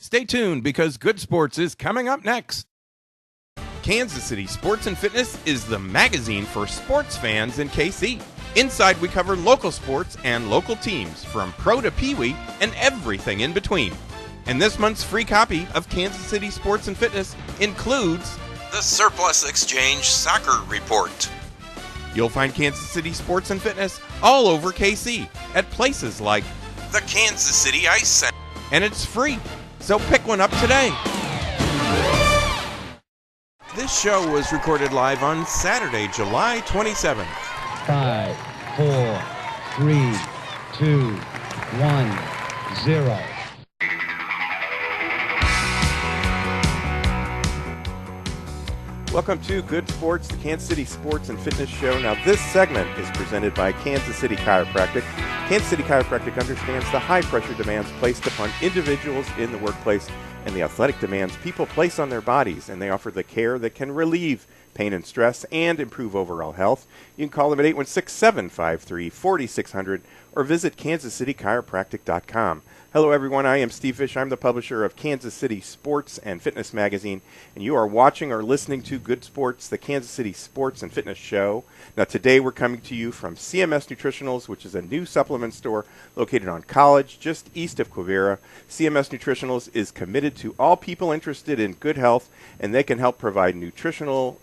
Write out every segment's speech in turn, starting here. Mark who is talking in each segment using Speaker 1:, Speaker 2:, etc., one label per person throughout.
Speaker 1: Stay tuned because Good Sports is coming up next. Kansas City Sports and Fitness is the magazine for sports fans in KC. Inside, we cover local sports and local teams, from pro to peewee and everything in between. And this month's free copy of Kansas City Sports and Fitness includes the Surplus Exchange Soccer Report. You'll find Kansas City Sports and Fitness all over KC at places like the Kansas City Ice Center. And it's free, so pick one up today. This show was recorded live on Saturday, July 27th.
Speaker 2: 5, 4, 3, 2, 1, 0.
Speaker 1: Welcome to Good Sports, the Kansas City Sports and Fitness Show. Now, this segment is presented by Kansas City Chiropractic. Kansas City Chiropractic understands the high-pressure demands placed upon individuals in the workplace and the athletic demands people place on their bodies, and they offer the care that can relieve pain and stress and improve overall health. You can call them at 816-753-4600 or visit kansascitychiropractic.com. Hello, everyone. I am Steve Fish. I'm the publisher of Kansas City Sports and Fitness Magazine, and you are watching or listening to Good Sports, the Kansas City Sports and Fitness Show. Now, today we're coming to you from CMS Nutritionals, which is a new supplement store located on College, just east of Quivira. CMS Nutritionals is committed to all people interested in good health, and they can help provide nutritional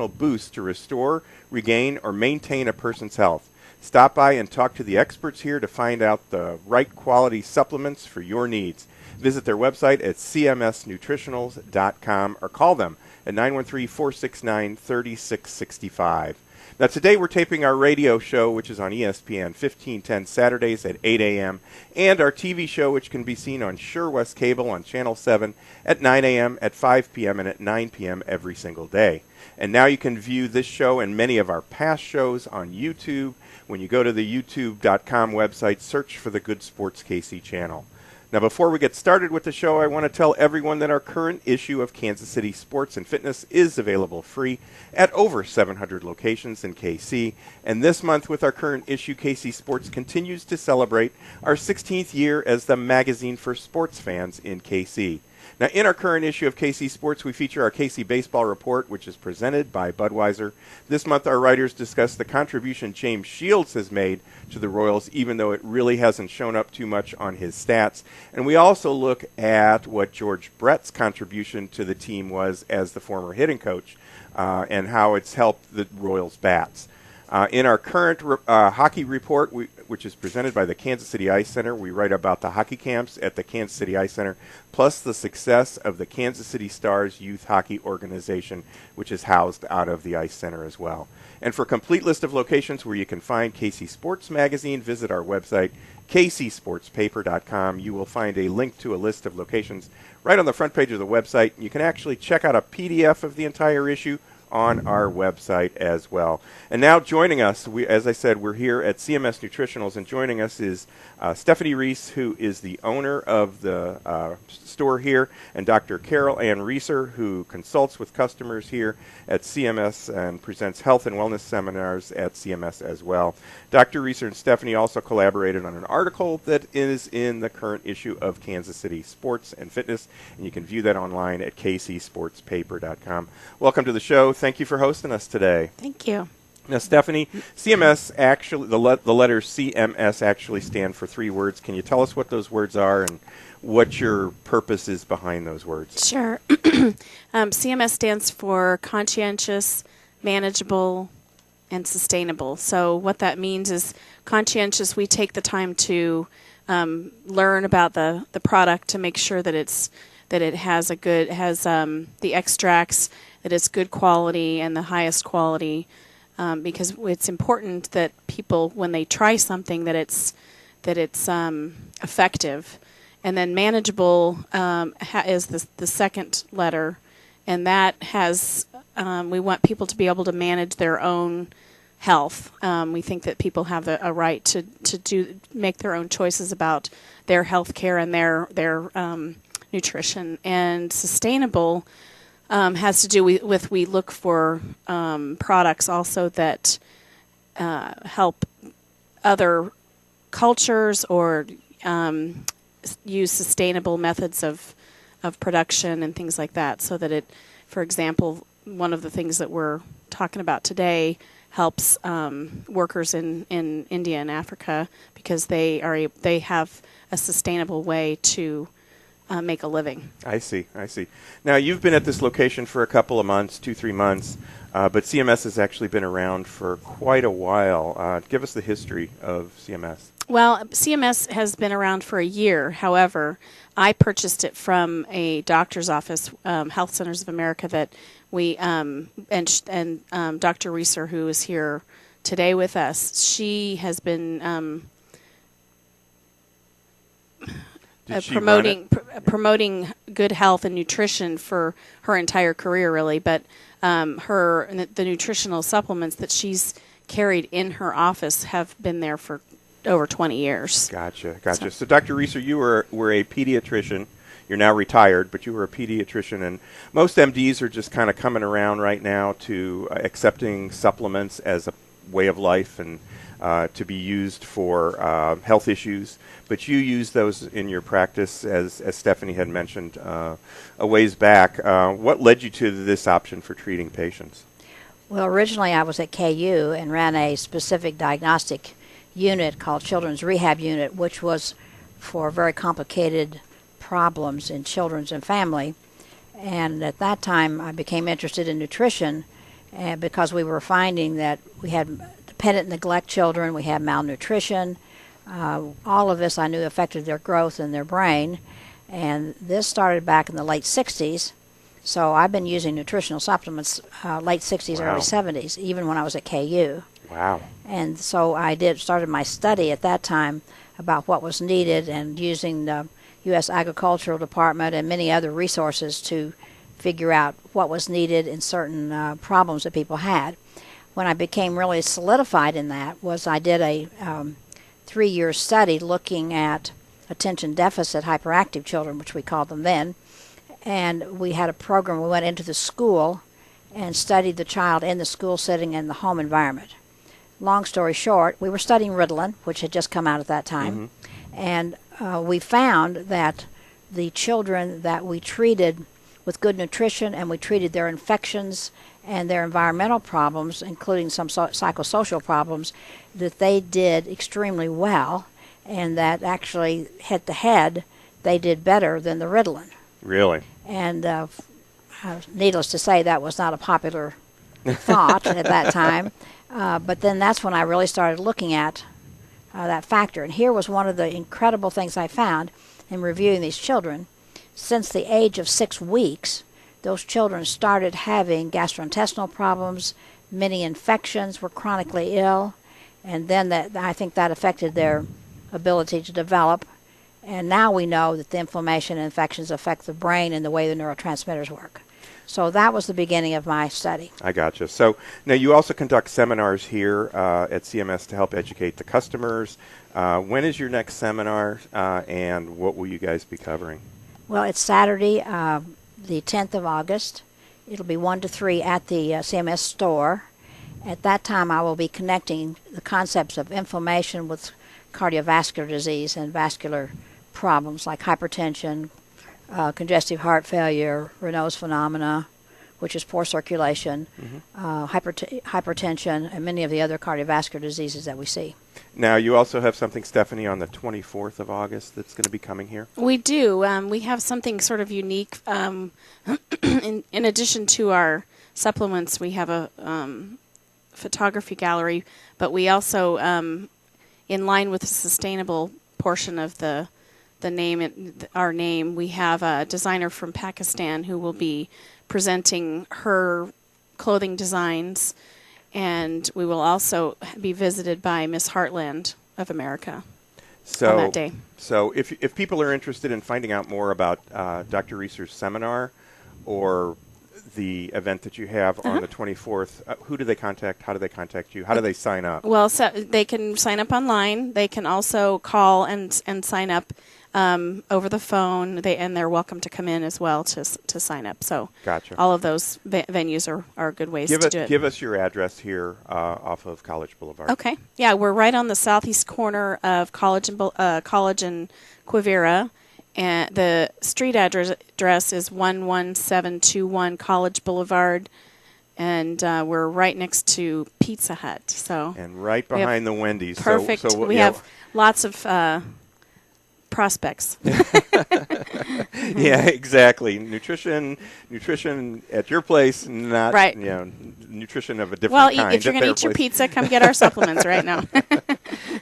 Speaker 1: boosts to restore, regain, or maintain a person's health. Stop by and talk to the experts here to find out the right quality supplements for your needs. Visit their website at cmsnutritionals.com or call them at 913-469-3665. Now, today we're taping our radio show, which is on ESPN 1510 Saturdays at 8 a.m., and our TV show, which can be seen on Sure West Cable on Channel 7 at 9 a.m., at 5 p.m., and at 9 p.m. every single day. And now you can view this show and many of our past shows on YouTube. When you go to the youtube.com website, search for the Good Sports KC channel. Now, before we get started with the show, I want to tell everyone that our current issue of Kansas City Sports and Fitness is available free at over 700 locations in KC. And this month, with our current issue, KC Sports continues to celebrate our 16th year as the magazine for sports fans in KC. Now, in our current issue of KC Sports, we feature our KC Baseball Report, which is presented by Budweiser. This month, our writers discuss the contribution James Shields has made to the Royals, even though it really hasn't shown up too much on his stats. And we also look at what George Brett's contribution to the team was as the former hitting coach and how it's helped the Royals' bats. In our current hockey report, which is presented by the Kansas City Ice Center, we write about the hockey camps at the Kansas City Ice Center, plus the success of the Kansas City Stars Youth Hockey Organization, which is housed out of the Ice Center as well. And for a complete list of locations where you can find KC Sports Magazine, visit our website, kcsportspaper.com. You will find a link to a list of locations right on the front page of the website. You can actually check out a PDF of the entire issue on our website as well. And now joining us, as I said, we're here at CMS Nutritionals, and joining us is Stephanie Reece, who is the owner of the store here, and Dr. Carol Ann Ryser, who consults with customers here at CMS and presents health and wellness seminars at CMS as well. Dr. Ryser and Stephanie also collaborated on an article that is in the current issue of Kansas City Sports and Fitness, and you can view that online at kcsportspaper.com. Welcome to the show. Thank you for hosting us today.
Speaker 3: Thank you.
Speaker 1: Now, Stephanie, CMS actually, the letters CMS actually stand for three words. Can you tell us what those words are and what your purpose is behind those words?
Speaker 3: Sure. CMS stands for conscientious, manageable, and sustainable. So what that means is conscientious, we take the time to learn about the product to make sure that it has the extracts, that it's good quality and the highest quality, because it's important that people, when they try something, that it's effective. And then manageable is the second letter, and that has we want people to be able to manage their own health. We think that people have a right to make their own choices about their health care and their nutrition. And sustainable has to do with we look for products also that help other cultures or use sustainable methods of of production and things like that, so that it, for example, one of the things that we're talking about today helps workers in India and Africa, because they have a sustainable way to make a living.
Speaker 1: I see. Now, you've been at this location for a couple of months, 2-3 months, but CMS has actually been around for quite a while. Give us the history of CMS.
Speaker 3: Well, CMS has been around for a year. However, I purchased it from a doctor's office, Health Centers of America, that we and Dr. Reeser, who is here today with us, she has been promoting good health and nutrition for her entire career, really. But the nutritional supplements that she's carried in her office have been there for over 20 years.
Speaker 1: Gotcha. So Dr. Reeser, you were a pediatrician. You're now retired, but you were a pediatrician, and most MDs are just kind of coming around right now to accepting supplements as a way of life and to be used for health issues. But you use those in your practice, as Stephanie had mentioned a ways back. What led you to this option for treating patients?
Speaker 4: Well, originally I was at KU and ran a specific diagnostic unit called Children's Rehab Unit, which was for very complicated problems in children's and family. And at that time I became interested in nutrition because we were finding that we had dependent neglect children, we had malnutrition. All of this I knew affected their growth and their brain. And this started back in the late 60s. So I've been using nutritional supplements late 60s,
Speaker 1: Wow.
Speaker 4: early 70s, even when I was at KU.
Speaker 1: Wow.
Speaker 4: And so I started my study at that time about what was needed, and using the U.S. Agricultural Department and many other resources to figure out what was needed in certain problems that people had. When I became really solidified in that was I did a 3-year study looking at attention deficit hyperactive children, which we called them then. And we had a program. We went into the school and studied the child in the school setting and the home environment. Long story short, we were studying Ritalin, which had just come out at that time. Mm-hmm. And we found that the children that we treated with good nutrition, and we treated their infections and their environmental problems, including some psychosocial problems, that they did extremely well, and that actually head-to-head they did better than the Ritalin.
Speaker 1: Really?
Speaker 4: And needless to say, that was not a popular thought at that time. But then that's when I really started looking at that factor. And here was one of the incredible things I found in reviewing these children. Since the age of 6 weeks, those children started having gastrointestinal problems, many infections, were chronically ill, and then I think that affected their ability to develop. And now we know that the inflammation and infections affect the brain and the way the neurotransmitters work. So that was the beginning of my study.
Speaker 1: I gotcha. So now you also conduct seminars here at CMS to help educate the customers. When is your next seminar, and what will you guys be covering?
Speaker 4: Well, it's Saturday, the 10th of August. It'll be 1 to 3 at the CMS store. At that time, I will be connecting the concepts of inflammation with cardiovascular disease and vascular problems like hypertension, congestive heart failure, Raynaud's phenomena, which is poor circulation, mm-hmm. Hypertension, and many of the other cardiovascular diseases that we see.
Speaker 1: Now, you also have something, Stephanie, on the 24th of August that's going to be coming here?
Speaker 3: We do. We have something sort of unique. In addition to our supplements, we have a photography gallery, but we also, in line with the sustainable portion of the name, our name, we have a designer from Pakistan who will be presenting her clothing designs, and we will also be visited by Miss Heartland of America on that day.
Speaker 1: So if people are interested in finding out more about Dr. Reeser's seminar or the event that you have on the 24th, who do they contact? How do they contact you? How do they sign up?
Speaker 3: Well, so they can sign up online. They can also call and sign up over the phone. They're welcome to come in as well to sign up. So
Speaker 1: gotcha.
Speaker 3: All of those venues are good ways to do it.
Speaker 1: Give us your address here off of College Boulevard.
Speaker 3: Okay. Yeah, we're right on the southeast corner of College and Quivira, And the street address is 11721 College Boulevard, and we're right next to Pizza Hut. So
Speaker 1: and right behind the Wendy's.
Speaker 3: Perfect.
Speaker 1: So
Speaker 3: we have lots of prospects.
Speaker 1: Yeah, exactly. Nutrition at your place, not
Speaker 3: right.
Speaker 1: Nutrition of a different
Speaker 3: kind.
Speaker 1: Well,
Speaker 3: if you're going to eat your pizza, come get our supplements right now.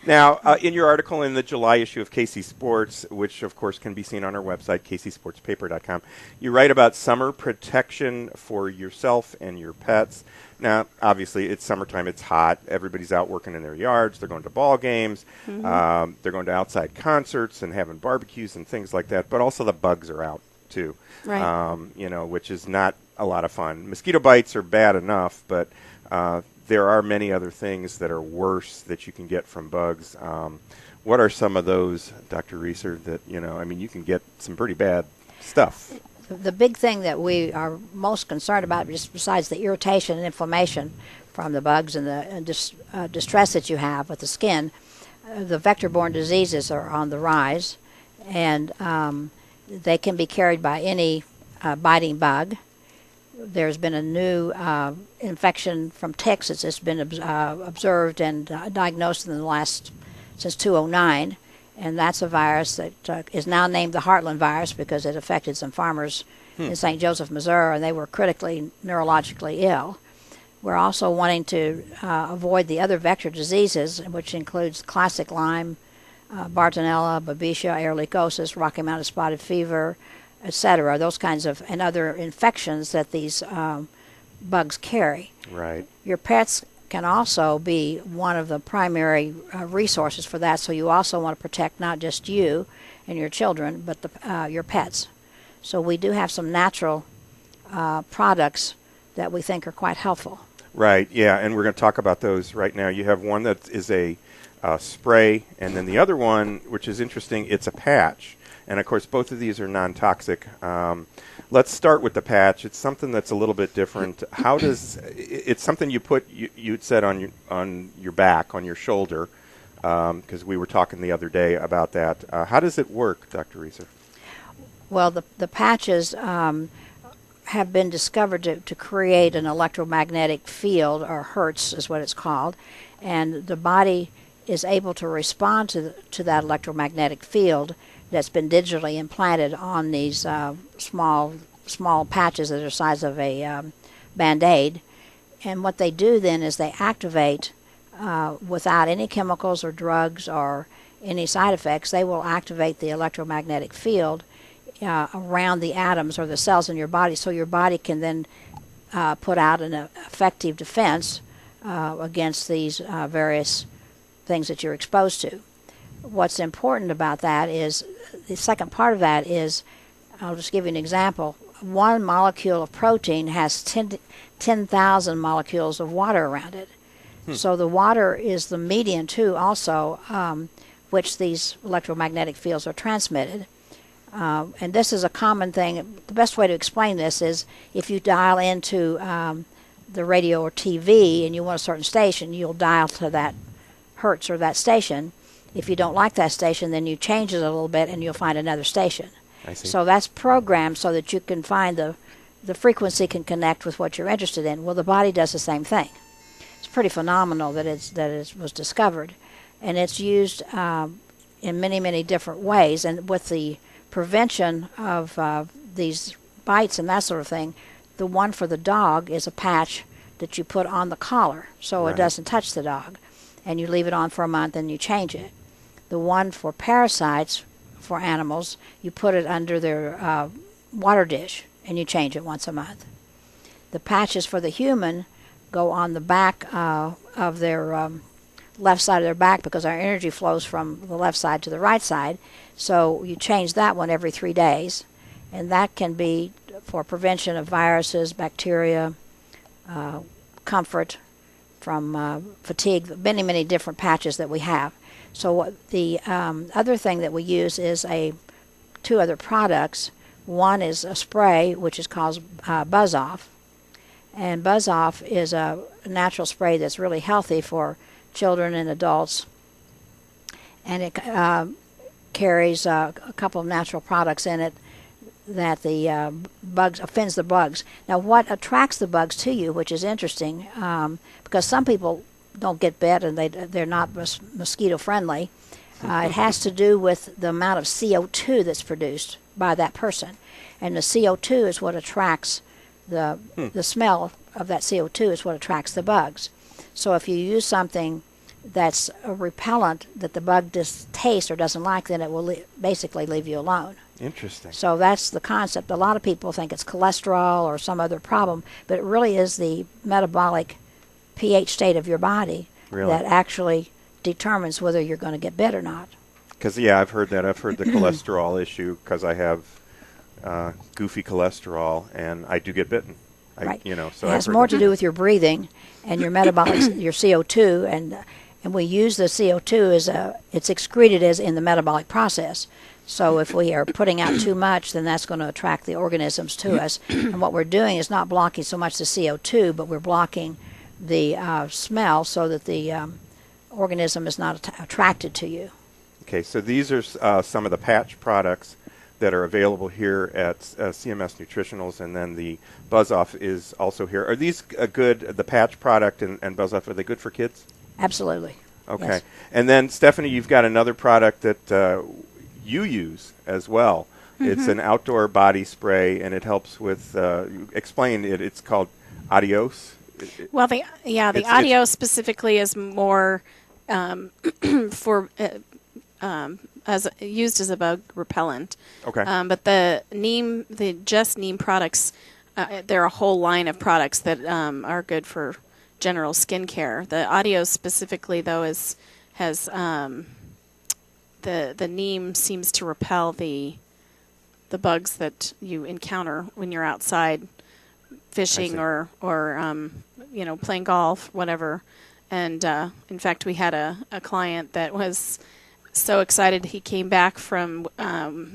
Speaker 1: Now, in your article in the July issue of KC Sports, which of course can be seen on our website, kcsportspaper.com, you write about summer protection for yourself and your pets. Now, obviously, it's summertime. It's hot. Everybody's out working in their yards. They're going to ball games. Mm-hmm. They're going to outside concerts and having barbecues and things like that. But also the bugs are out, too,
Speaker 3: right.
Speaker 1: Which is not a lot of fun. Mosquito bites are bad enough, but there are many other things that are worse that you can get from bugs. What are some of those, Dr. Reiser, that, you can get some pretty bad stuff?
Speaker 4: The big thing that we are most concerned about, just besides the irritation and inflammation from the bugs and the distress that you have with the skin, the vector-borne diseases are on the rise, and they can be carried by any biting bug. There's been a new infection from ticks that's been observed and diagnosed since 2009. And that's a virus that is now named the Heartland virus because it affected some farmers in St. Joseph, Missouri, and they were critically neurologically ill. We're also wanting to avoid the other vector diseases, which includes classic Lyme, Bartonella, Babesia, ehrlichiosis, Rocky Mountain spotted fever, etc. Those kinds of and other infections that these bugs carry.
Speaker 1: Right.
Speaker 4: Your pets can also be one of the primary resources for that. So you also want to protect not just you and your children, but your pets. So we do have some natural products that we think are quite helpful.
Speaker 1: Right, yeah, and we're going to talk about those right now. You have one that is a spray, and then the other one, which is interesting, it's a patch. And, of course, both of these are non-toxic. Let's start with the patch. It's something that's a little bit different. It's something you put, you'd said on your back, on your shoulder, because we were talking the other day about that. How does it work, Dr. Reiser?
Speaker 4: Well, the patches have been discovered to create an electromagnetic field, or Hertz is what it's called, and the body is able to respond to that electromagnetic field that's been digitally implanted on these small patches that are the size of a Band-Aid. And what they do then is they activate without any chemicals or drugs or any side effects. They will activate the electromagnetic field around the atoms or the cells in your body, so your body can then put out an effective defense against these various things that you're exposed to. What's important about that is, the second part of that is, I'll just give you an example. One molecule of protein has 10,000 molecules of water around it. So the water is the medium, too, also, which these electromagnetic fields are transmitted. And this is a common thing. The best way to explain this is if you dial into the radio or TV and you want a certain station, you'll dial to that hertz or that station. If you don't like that station, then you change it a little bit and you'll find another station.
Speaker 1: I see.
Speaker 4: So that's programmed so that you can find the frequency can connect with what you're interested in. Well, the body does the same thing. It's pretty phenomenal that it was discovered, and it's used in many, many different ways. And with the prevention of these bites and that sort of thing, the one for the dog is a patch that you put on the collar so
Speaker 1: Right.
Speaker 4: it doesn't touch the dog, and you leave it on for a month and you change it. The one for parasites for animals, you put it under their water dish and you change it once a month. The patches for the human go on the back of their left side of their back because our energy flows from the left side to the right side. So you change that one every 3 days, and that can be for prevention of viruses, bacteria, comfort from fatigue, many, many different patches that we have. So the other thing that we use is two other products. One is a spray, which is called Buzz Off. And Buzz Off is a natural spray that's really healthy for children and adults. And carries a couple of natural products in it that the bugs offends the bugs. Now, what attracts the bugs to you, which is interesting, because some people don't get bit and they're not mosquito friendly. It has to do with the amount of CO2 that's produced by that person, and the CO2 is what attracts the smell of that CO2 is what attracts the bugs. So if you use something that's a repellent that the bug tastes or doesn't like, then it will basically leave you alone.
Speaker 1: Interesting.
Speaker 4: So that's the concept. A lot of people think it's cholesterol or some other problem, but it really is the metabolic pH state of your body that actually determines whether you're going to get bit or not.
Speaker 1: Because, yeah, I've heard that. I've heard the cholesterol issue because I have goofy cholesterol, and I do get bitten.
Speaker 4: Right.
Speaker 1: So
Speaker 4: it has more to do with your breathing and your metabolic, your CO2, and we use the CO2 it's excreted as in the metabolic process. So if we are putting out too much, then that's going to attract the organisms to us. And what we're doing is not blocking so much the CO2, but we're blocking the smell so that the organism is not attracted to you.
Speaker 1: Okay, so these are some of the patch products that are available here at CMS Nutritionals, and then the Buzz Off is also here. Are these good, the patch product and Buzz Off, are they good for kids?
Speaker 4: Absolutely.
Speaker 1: Okay.
Speaker 4: Yes.
Speaker 1: And then, Stephanie, you've got another product that you use as well. Mm-hmm. It's an outdoor body spray, and it helps with, explain it, it's called Adios.
Speaker 3: Well, the Adios specifically is more for as used as a bug repellent.
Speaker 1: Okay.
Speaker 3: But the just neem products, they're a whole line of products that are good for general skincare. The Adios specifically, though, has the neem seems to repel the bugs that you encounter when you're outside fishing or playing golf, whatever. And in fact, we had a client that was so excited. He came back from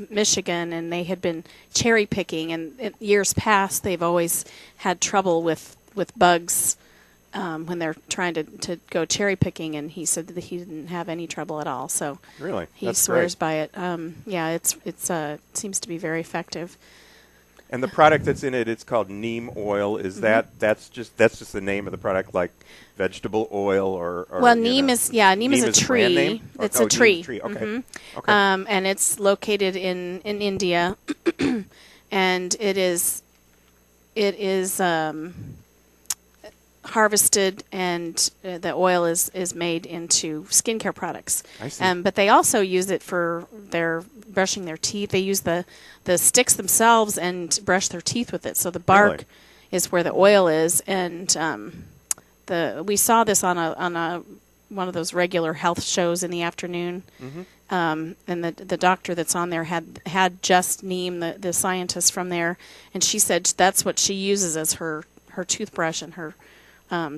Speaker 3: Michigan, and they had been cherry picking. And in years past, they've always had trouble with bugs when they're trying to go cherry picking. And he said that he didn't have any trouble at all. So
Speaker 1: really,
Speaker 3: he swears by it. It seems to be very effective.
Speaker 1: And the product that's in it, it's called neem oil. Is that's just the name of the product, like vegetable oil or
Speaker 3: well, neem is a tree. It's a tree.
Speaker 1: Okay.
Speaker 3: Mm-hmm.
Speaker 1: Okay.
Speaker 3: And it's located in India, and it is harvested, and the oil is made into skincare products.
Speaker 1: I see.
Speaker 3: But they also use it for their brushing their teeth. They use the sticks themselves and brush their teeth with it. So the bark is where the oil is, and we saw this on a one of those regular health shows in the afternoon. Mm-hmm. And the doctor that's on there had just neem, the scientist from there, and she said that's what she uses as her toothbrush and her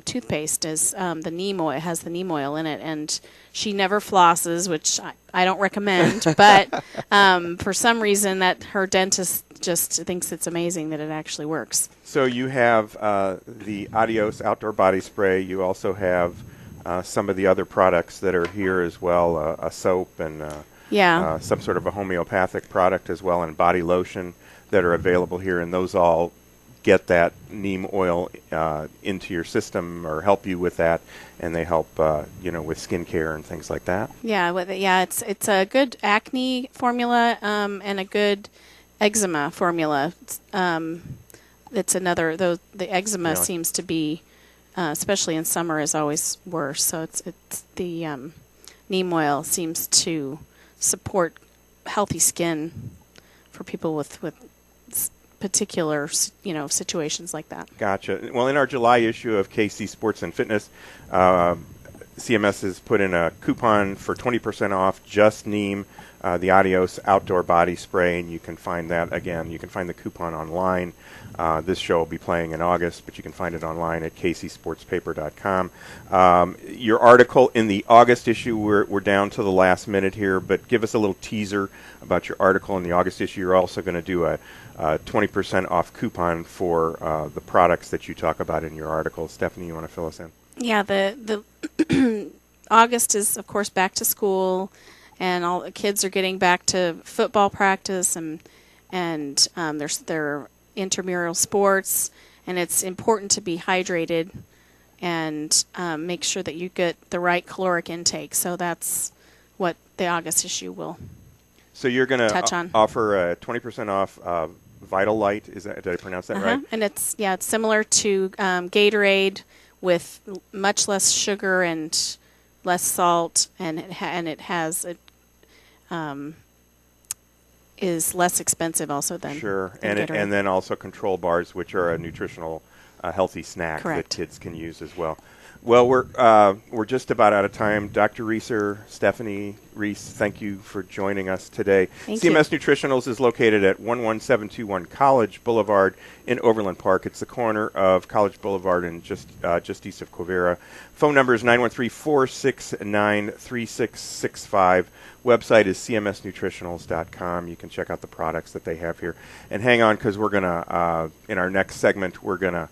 Speaker 3: toothpaste is the neem oil. It has the neem oil in it, and she never flosses, which I don't recommend. But for some reason, that her dentist just thinks it's amazing that it actually works. So
Speaker 1: you have the Adios outdoor body spray. You also have some of the other products that are here as well, a soap and some sort of a homeopathic product as well, and body lotion that are available here, and those all get that neem oil into your system or help you with that, and they help with skincare and things like that. It's a good acne formula and a good eczema formula. It's another, though the eczema seems to be, especially in summer, is always worse. So it's the neem oil seems to support healthy skin for people with particular, situations like that. Gotcha. Well, in our July issue of KC Sports and Fitness, CMS has put in a coupon for 20% off just neem, the Adios outdoor body spray, and you can find that again. You can find the coupon online. This show will be playing in August, but you can find it online at kcsportspaper.com. Your article in the August issue, we're down to the last minute here, but give us a little teaser about your article in the August issue. You're also going to do a 20% off coupon for the products that you talk about in your article. Stephanie, you want to fill us in? Yeah, the August is, of course, back to school,
Speaker 3: and all the kids are getting back to football practice and their intramural sports, and it's important to be hydrated and make sure that you get the right caloric intake. So that's what the August issue will.
Speaker 1: So you're going
Speaker 3: touch
Speaker 1: to
Speaker 3: on.
Speaker 1: offer 20% off Vital Light. Did I pronounce that right?
Speaker 3: And it's similar to Gatorade with much less sugar and less salt, and it is less expensive also than
Speaker 1: and then also control bars, which are a nutritional healthy snack
Speaker 3: Correct.
Speaker 1: that kids can use as well. Well, we're just about out of time. Dr. Reiser, Stephanie Reece, thank you for joining us today.
Speaker 3: Thank
Speaker 1: CMS
Speaker 3: you.
Speaker 1: Nutritionals is located at 11721 College Boulevard in Overland Park. It's the corner of College Boulevard and just east of Quivira. Phone number is 913-469-3665. Website is cmsnutritionals.com. You can check out the products that they have here. And hang on, because we're going to, in our next segment, we're going to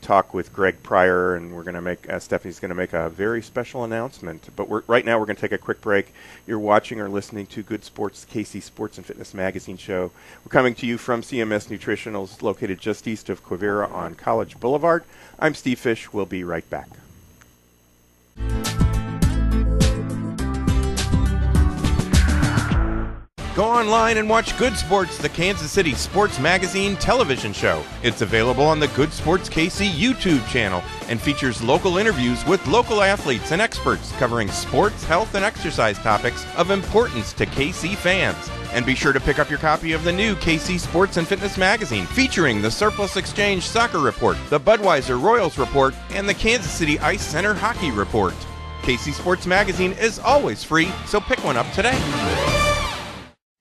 Speaker 1: talk with Greg Pryor, and we're going to make Stephanie's going to make a very special announcement. But right now we're going to take a quick break. You're watching or listening to Good Sports, KC Sports and Fitness Magazine show. We're coming to you from CMS Nutritionals, located just east of Quivira on College Boulevard. I'm Steve Fish. We'll be right back. Go online and watch Good Sports, the Kansas City Sports Magazine television show. It's available on the Good Sports KC YouTube channel and features local interviews with local athletes and experts covering sports, health, and exercise topics of importance to KC fans. And be sure to pick up your copy of the new KC Sports and Fitness Magazine, featuring the Surplus Exchange Soccer Report, the Budweiser Royals Report, and the Kansas City Ice Center Hockey Report. KC Sports Magazine is always free, so pick one up today.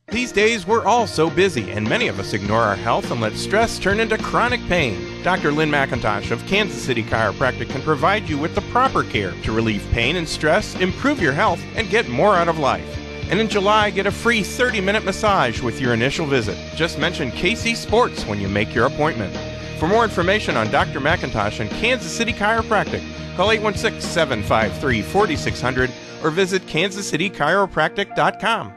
Speaker 1: These days, we're all so busy, and many of us ignore our health and let stress turn into chronic pain. Dr. Lynn McIntosh of Kansas City Chiropractic can provide you with the proper care to relieve pain and stress, improve your health, and get more out of life. And in July, get a free 30-minute massage with your initial visit. Just mention KC Sports when you make your appointment. For more information on Dr. McIntosh and Kansas City Chiropractic, call 816-753-4600 or visit kansascitychiropractic.com.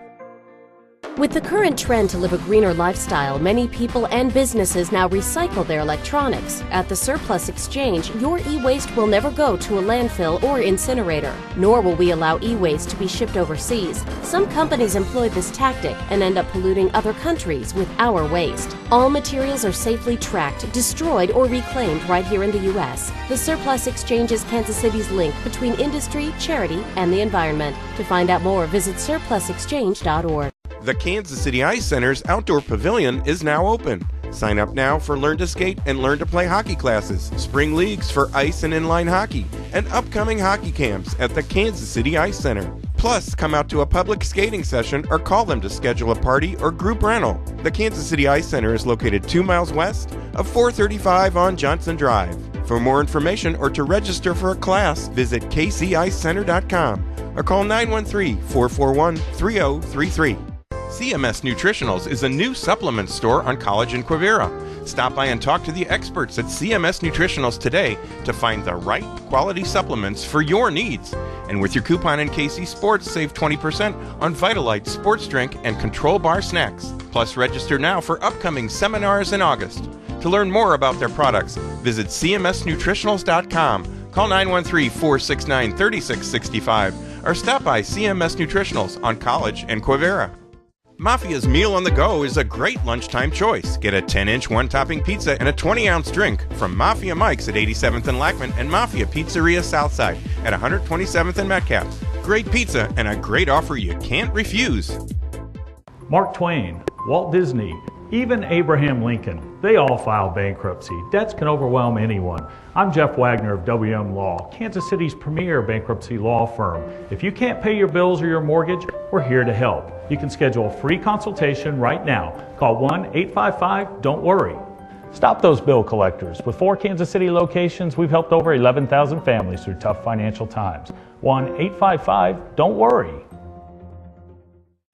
Speaker 5: With the current trend to live a greener lifestyle, many people and businesses now recycle their electronics. At the Surplus Exchange, your e-waste will never go to a landfill or incinerator, nor will we allow e-waste to be shipped overseas. Some companies employ this tactic and end up polluting other countries with our waste. All materials are safely tracked, destroyed, or reclaimed right here in the U.S. The Surplus Exchange is Kansas City's link between industry, charity, and the environment. To find out more, visit surplusexchange.org.
Speaker 1: The Kansas City Ice Center's outdoor pavilion is now open. Sign up now for Learn to Skate and Learn to Play hockey classes, spring leagues for ice and inline hockey, and upcoming hockey camps at the Kansas City Ice Center. Plus, come out to a public skating session or call them to schedule a party or group rental. The Kansas City Ice Center is located 2 miles west of 435 on Johnson Drive. For more information or to register for a class, visit kcicecenter.com or call 913-441-3033. CMS Nutritionals is a new supplement store on College and Quivira. Stop by and talk to the experts at CMS Nutritionals today to find the right quality supplements for your needs. And with your coupon in KC Sports, save 20% on Vitalite sports drink and control bar snacks. Plus, register now for upcoming seminars in August. To learn more about their products, visit cmsnutritionals.com, call 913-469-3665, or stop by CMS Nutritionals on College and Quivira. Mafia's Meal on the Go is a great lunchtime choice. Get a 10-inch one-topping pizza and a 20-ounce drink from Mafia Mike's at 87th and Lackman and Mafia Pizzeria Southside at 127th and Metcalf. Great pizza and a great offer you can't refuse.
Speaker 6: Mark Twain, Walt Disney, even Abraham Lincoln, they all filed bankruptcy. Debts can overwhelm anyone. I'm Jeff Wagner of WM Law, Kansas City's premier bankruptcy law firm. If you can't pay your bills or your mortgage, we're here to help. You can schedule a free consultation right now. Call 1-855-DON'T-WORRY. Stop those bill collectors. With 4 Kansas City locations, we've helped over 11,000 families through tough financial times. 1-855-DON'T-WORRY.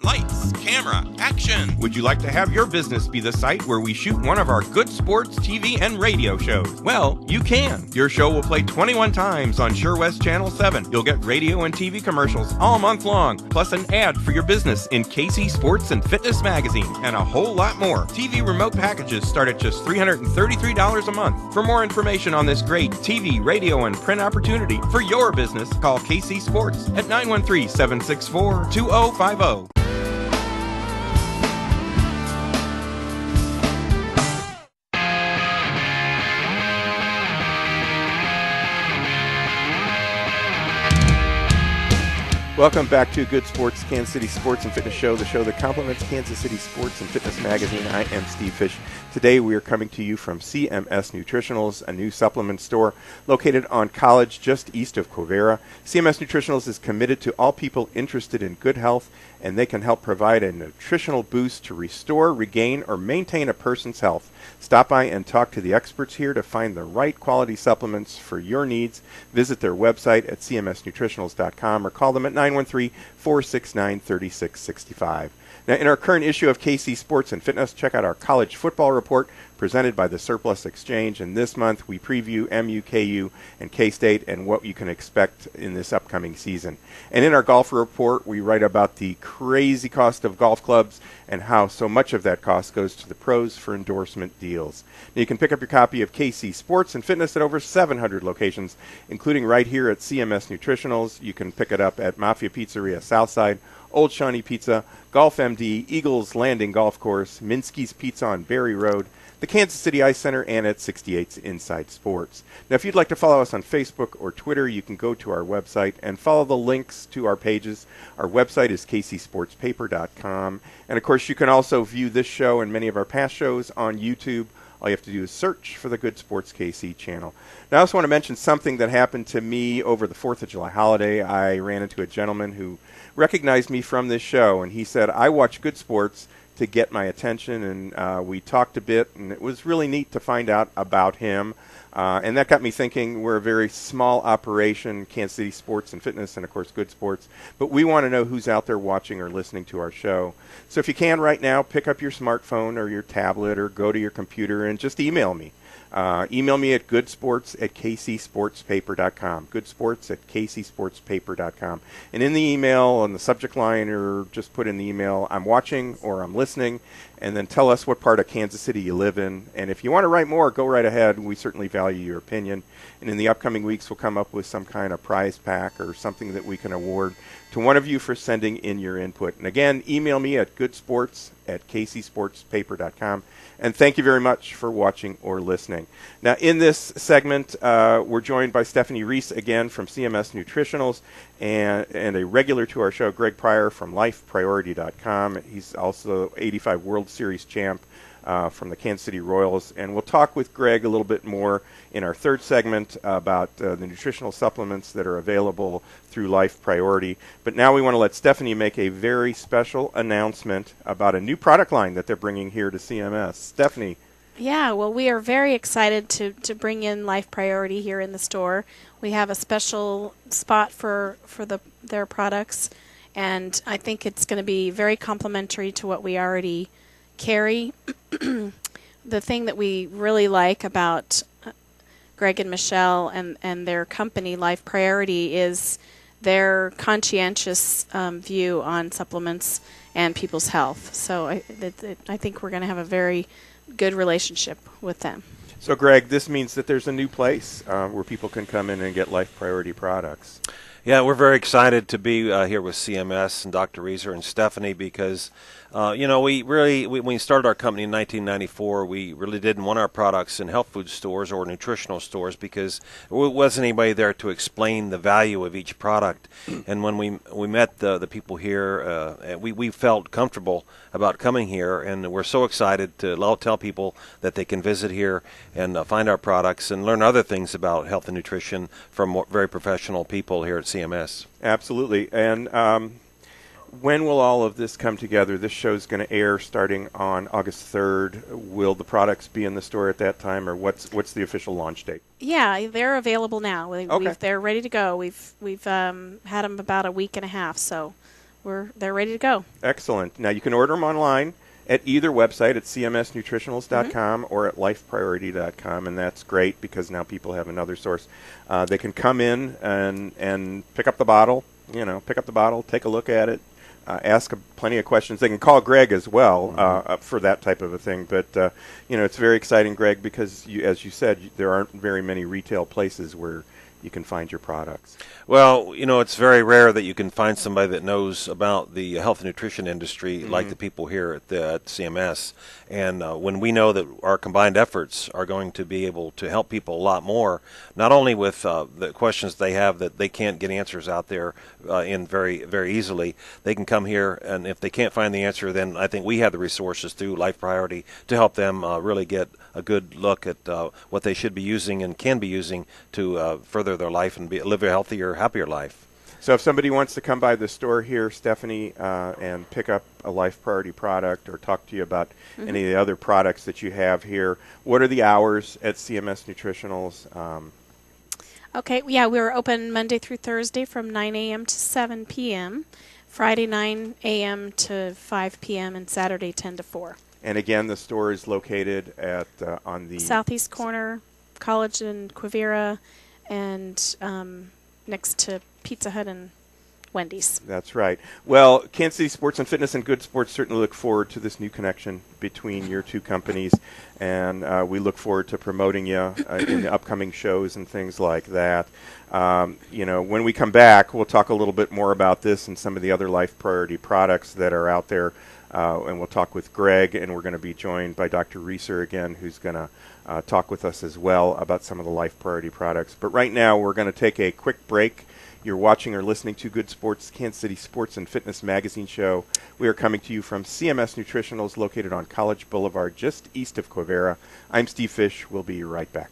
Speaker 1: Lights, Lights, camera, action. Would you like to have your business be the site where we shoot one of our Good Sports TV and radio shows? Well, you can. Your show will play 21 times on Sure West Channel 7. You'll get radio and TV commercials all month long, plus an ad for your business in KC Sports and Fitness magazine, and a whole lot more. TV remote packages start at just $333 a month. For more information on this great TV, radio, and print opportunity for your business, call KC Sports at 913-764-2050. Welcome back to Good Sports, Kansas City Sports and Fitness Show, the show that complements Kansas City Sports and Fitness magazine. I am Steve Fish. Today we are coming to you from CMS Nutritionals, a new supplement store located on College just east of Quivira. CMS Nutritionals is committed to all people interested in good health, and they can help provide a nutritional boost to restore, regain, or maintain a person's health. Stop by and talk to the experts here to find the right quality supplements for your needs. Visit their website at cmsnutritionals.com or call them at 913-469-3665. Now, in our current issue of KC Sports and Fitness, check out our college football report presented by the Surplus Exchange. And this month, we preview MU, KU, and K-State and what you can expect in this upcoming season. And in our golf report, we write about the crazy cost of golf clubs and how so much of that cost goes to the pros for endorsement deals. Now, you can pick up your copy of KC Sports and Fitness at over 700 locations, including right here at CMS Nutritionals. You can pick it up at Mafia Pizzeria Southside, Old Shawnee Pizza, Golf MD, Eagles Landing Golf Course, Minsky's Pizza on Berry Road, the Kansas City Ice Center, and at 68's Inside Sports. Now, if you'd like to follow us on Facebook or Twitter, you can go to our website and follow the links to our pages. Our website is kcsportspaper.com. And, of course, you can also view this show and many of our past shows on YouTube. All you have to do is search for the Good Sports KC channel. Now, I also want to mention something that happened to me over the 4th of July holiday. I ran into a gentleman who recognized me from this show, and he said, I watch Good Sports to get my attention, and we talked a bit, and it was really neat to find out about him. And that got me thinking, we're a very small operation, Kansas City Sports and Fitness, and of course Good Sports, but we want to know who's out there watching or listening to our show. So if you can right now, pick up your smartphone or your tablet or go to your computer and just email me. Email me at goodsports@kcsportspaper.com, goodsports@kcsportspaper.com. And in the email, on the subject line, or just put in the email, I'm watching or I'm listening, and then tell us what part of Kansas City you live in. And if you want to write more, go right ahead. We certainly value your opinion. And in the upcoming weeks, we'll come up with some kind of prize pack or something that we can award to one of you for sending in your input. And again, email me at goodsports@kcsportspaper.com. And thank you very much for watching or listening. Now, in this segment, we're joined by Stephanie Reece again from CMS Nutritionals, and a regular to our show, Greg Pryor from LifePriority.com. He's also 85 World Series champ from the Kansas City Royals. And we'll talk with Greg a little bit more in our third segment about the nutritional supplements that are available through Life Priority. But now we want to let Stephanie make a very special announcement about a new product line that they're bringing here to CMS. Stephanie.
Speaker 3: Yeah, well, we are very excited to bring in Life Priority here in the store. We have a special spot for their products, and I think it's going to be very complementary to what we already carry. The thing that we really like about Greg and Michelle and their company, Life Priority, is their conscientious view on supplements and people's health. So I think we're going to have a very good relationship with them.
Speaker 1: So, Greg, this means that there's a new place where people can come in and get Life Priority products.
Speaker 7: Yeah, we're very excited to be here with CMS and Dr. Ryser and Stephanie because, we when we started our company in 1994, we really didn't want our products in health food stores or nutritional stores because there wasn't anybody there to explain the value of each product. And when we met the people here, we felt comfortable about coming here, and we're so excited to tell people that they can visit here and find our products and learn other things about health and nutrition from very professional people here at CMS.
Speaker 1: Absolutely. And when will all of this come together? This show's going to air starting on August 3rd. Will the products be in the store at that time, or what's the official launch date?
Speaker 3: Yeah, they're available now.
Speaker 1: Okay.
Speaker 3: They're ready to go. We've had them about a week and a half, so they're ready to go.
Speaker 1: Excellent. Now you can order them online at either website at cmsnutritionals.com or at lifepriority.com, and that's great because now people have another source. They can come in and pick up the bottle, take a look at it, ask plenty of questions. They can call Greg as well for that type of a thing. But, it's very exciting, Greg, because, as you said, there aren't very many retail places where you can find your products.
Speaker 7: Well, it's very rare that you can find somebody that knows about the health and nutrition industry like the people here at CMS. And when we know that our combined efforts are going to be able to help people a lot more, not only with the questions they have that they can't get answers out there in very, very easily, they can come here, and if they can't find the answer, then I think we have the resources through Life Priority to help them really get a good look at what they should be using and can be using to further their life and live a healthier, happier life.
Speaker 1: So if somebody wants to come by the store here, Stephanie, and pick up a Life Priority product or talk to you about any of the other products that you have here, what are the hours at CMS Nutritionals?
Speaker 3: Okay, we're open Monday through Thursday from 9 a.m. to 7 p.m., Friday 9 a.m. to 5 p.m., and Saturday 10 to 4.
Speaker 1: And again, the store is located at on the
Speaker 3: southeast corner, College and Quivira, and next to Pizza Hut and Wendy's.
Speaker 1: That's right. Well, Kansas City Sports and Fitness and Good Sports certainly look forward to this new connection between your two companies, and we look forward to promoting you in the upcoming shows and things like that. When we come back, we'll talk a little bit more about this and some of the other Life Priority products that are out there. And we'll talk with Greg, and we're going to be joined by Dr. Ryser again, who's going to talk with us as well about some of the Life Priority products. But right now, we're going to take a quick break. You're watching or listening to Good Sports, Kansas City Sports and Fitness Magazine Show. We are coming to you from CMS Nutritionals, located on College Boulevard, just east of Quivira. I'm Steve Fish. We'll be right back.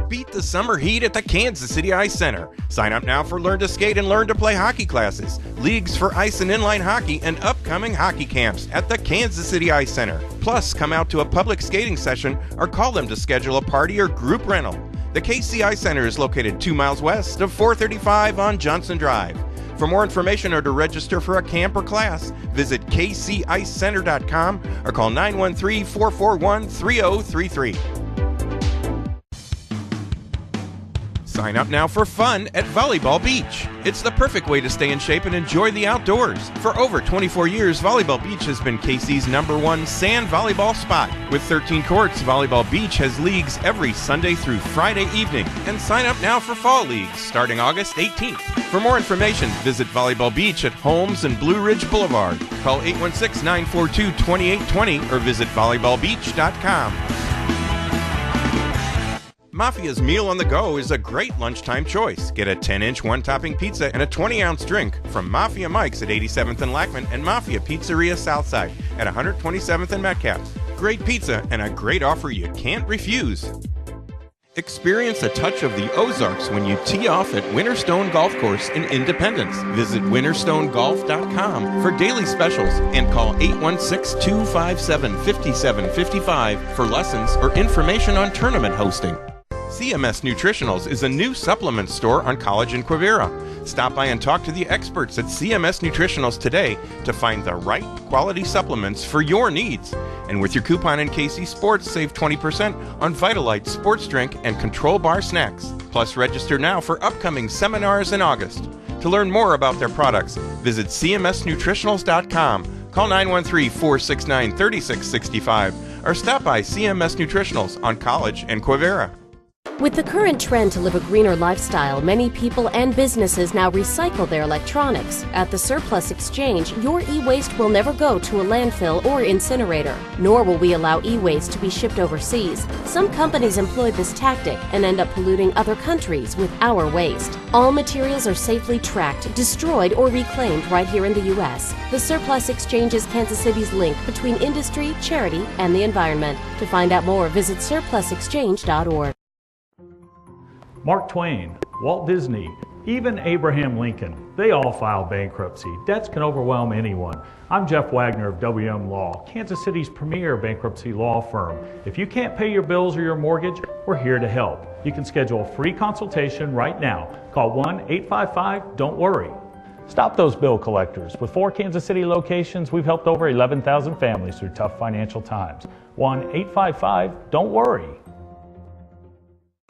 Speaker 1: Beat the summer heat at the Kansas City Ice Center. Sign up now for Learn to Skate and Learn to Play hockey classes, leagues for ice and inline hockey, and upcoming hockey camps at the Kansas City Ice Center. Plus, come out to a public skating session or call them to schedule a party or group rental. The KC Ice Center is located 2 miles west of 435 on Johnson Drive. For more information or to register for a camp or class, visit kcicecenter.com or call 913-441-3033. Sign up now for fun at Volleyball Beach. It's the perfect way to stay in shape and enjoy the outdoors. For over 24 years, Volleyball Beach has been KC's #1 sand volleyball spot. With 13 courts, Volleyball Beach has leagues every Sunday through Friday evening. And sign up now for fall leagues starting August 18th. For more information, visit Volleyball Beach at Holmes and Blue Ridge Boulevard. Call 816-942-2820 or visit volleyballbeach.com. Mafia's Meal on the Go is a great lunchtime choice. Get a 10-inch one-topping pizza and a 20-ounce drink from Mafia Mike's at 87th and Lackman and Mafia Pizzeria Southside at 127th and Metcalf. Great pizza and a great offer you can't refuse. Experience a touch of the Ozarks when you tee off at Winterstone Golf Course in Independence. Visit winterstonegolf.com for daily specials and call 816-257-5755 for lessons or information on tournament hosting. CMS Nutritionals is a new supplement store on College and Quivira. Stop by and talk to the experts at CMS Nutritionals today to find the right quality supplements for your needs. And with your coupon in KC Sports, save 20% on Vitalite sports drink and Control Bar snacks. Plus, register now for upcoming seminars in August. To learn more about their products, visit cmsnutritionals.com, call 913-469-3665, or stop by CMS Nutritionals on College and Quivira.
Speaker 5: With the current trend to live a greener lifestyle, many people and businesses now recycle their electronics. At the Surplus Exchange, your e-waste will never go to a landfill or incinerator, nor will we allow e-waste to be shipped overseas. Some companies employ this tactic and end up polluting other countries with our waste. All materials are safely tracked, destroyed, or reclaimed right here in the U.S. The Surplus Exchange is Kansas City's link between industry, charity, and the environment. To find out more, visit surplusexchange.org.
Speaker 6: Mark Twain, Walt Disney, even Abraham Lincoln. They all file bankruptcy. Debts can overwhelm anyone. I'm Jeff Wagner of WM Law, Kansas City's premier bankruptcy law firm. If you can't pay your bills or your mortgage, we're here to help. You can schedule a free consultation right now. Call 1-855-DON'T-WORRY. Stop those bill collectors. With 4 Kansas City locations, we've helped over 11,000 families through tough financial times. 1-855-DON'T-WORRY.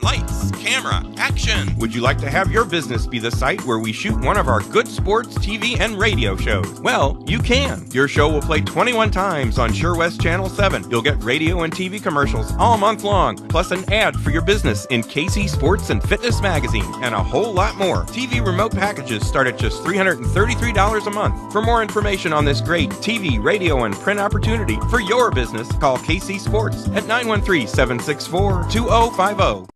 Speaker 1: Lights, camera, action! Would you like to have your business be the site where we shoot one of our good sports, TV, and radio shows? Well, you can. Your show will play 21 times on Sure West Channel 7. You'll get radio and TV commercials all month long, plus an ad for your business in KC Sports and Fitness Magazine, and a whole lot more. TV remote packages start at just $333 a month. For more information on this great TV, radio, and print opportunity for your business, call KC Sports at 913-764-2050.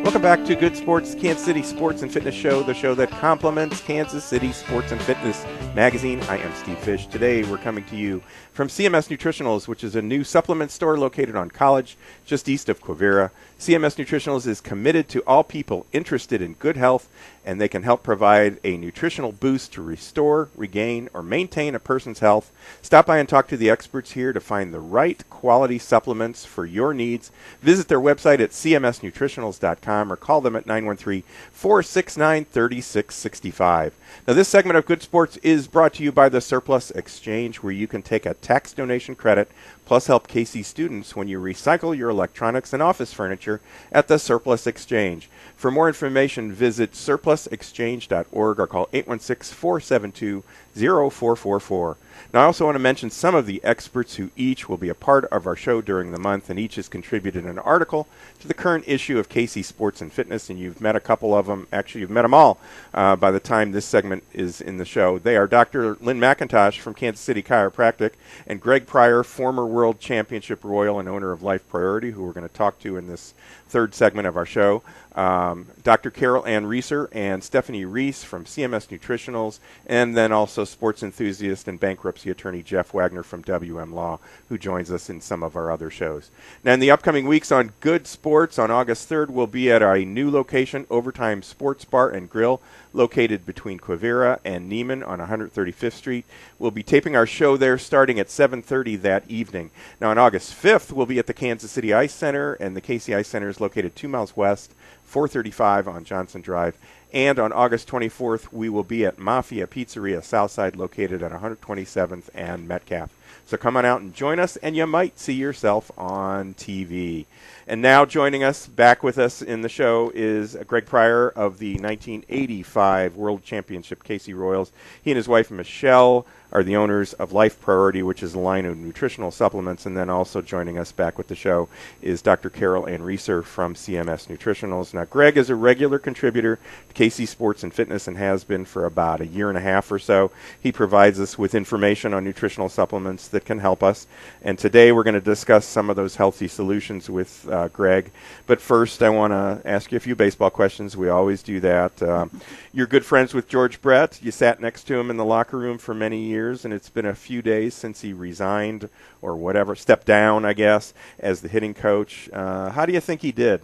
Speaker 1: Welcome back to Good Sports, Kansas City Sports and Fitness Show, the show that complements Kansas City Sports and Fitness Magazine. I am Steve Fish. Today we're coming to you from CMS Nutritionals, which is a new supplement store located on College, just east of Quivira. CMS Nutritionals is committed to all people interested in good health, and they can help provide a nutritional boost to restore, regain, or maintain a person's health. Stop by and talk to the experts here to find the right quality supplements for your needs. Visit their website at cmsnutritionals.com or call them at 913-469-3665. Now, this segment of Good Sports is brought to you by the Surplus Exchange, where you can take a tax donation credit plus help KC students when you recycle your electronics and office furniture at the Surplus Exchange. For more information, visit surplusexchange.org or call 816-472-0444. Now, I also want to mention some of the experts who each will be a part of our show during the month, and each has contributed an article to the current issue of KC Sports and Fitness, and you've met a couple of them. Actually, you've met them all by the time this segment is in the show. They are Dr. Lynn McIntosh from Kansas City Chiropractic and Greg Pryor, former World Championship Royal and owner of Life Priority, who we're going to talk to in this third segment of our show. Dr. Ann Ryser and Stephanie Reece from CMS Nutritionals, and then also sports enthusiast and bankruptcy attorney Jeff Wagner from WM Law, who joins us in some of our other shows. Now, in the upcoming weeks on Good Sports, on August 3rd, we'll be at our new location, Overtime Sports Bar and Grill, located between Quivira and Neiman on 135th Street. We'll be taping our show there starting at 7:30 that evening. Now, on August 5th, we'll be at the Kansas City Ice Center, and the KC Ice Center is located 2 miles west, 435 on Johnson Drive. And on August 24th, we will be at Mafia Pizzeria Southside, located at 127th and Metcalf. So come on out and join us, and you might see yourself on TV. And now joining us, back with us in the show, is Greg Pryor of the 1985 World Championship KC Royals. He and his wife, Michelle, are the owners of Life Priority, which is a line of nutritional supplements. And then also joining us back with the show is Dr. Ann Ryser from CMS Nutritionals. Now, Greg is a regular contributor to KC Sports and Fitness and has been for about a year and a half or so. He provides us with information on nutritional supplements that can help us. And today we're going to discuss some of those healthy solutions with Greg. But first, I want to ask you a few baseball questions. We always do that. You're good friends with George Brett. You sat next to him in the locker room for many years, and it's been a few days since he resigned or whatever, stepped down, I guess, as the hitting coach. How do you think he did?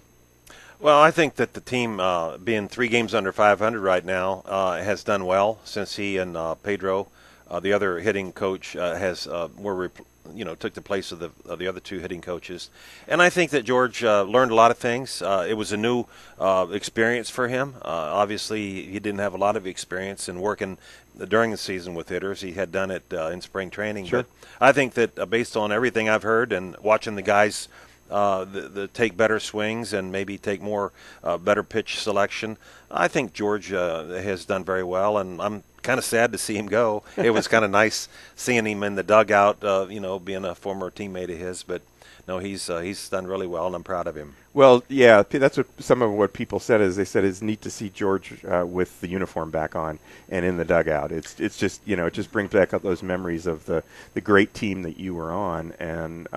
Speaker 7: Well, I think that the team, being 3 games under 500 right now, has done well since he and Pedro, the other hitting coach, took the place of the other 2 hitting coaches. And I think that George learned a lot of things. It was a new experience for him. Obviously, he didn't have a lot of experience in working during the season with hitters. He had done it in spring training.
Speaker 1: Sure.
Speaker 7: But I think that based on everything I've heard and watching the guys take better swings and maybe take more better pitch selection, I think George has done very well, and I'm kind of sad to see him go. It was kind of nice seeing him in the dugout, being a former teammate of his. But no, he's done really well, and I'm proud of him.
Speaker 1: Well, yeah, that's what some of what people said is they said it's neat to see George with the uniform back on and in the dugout. It's just it just brings back up those memories of the great team that you were on, and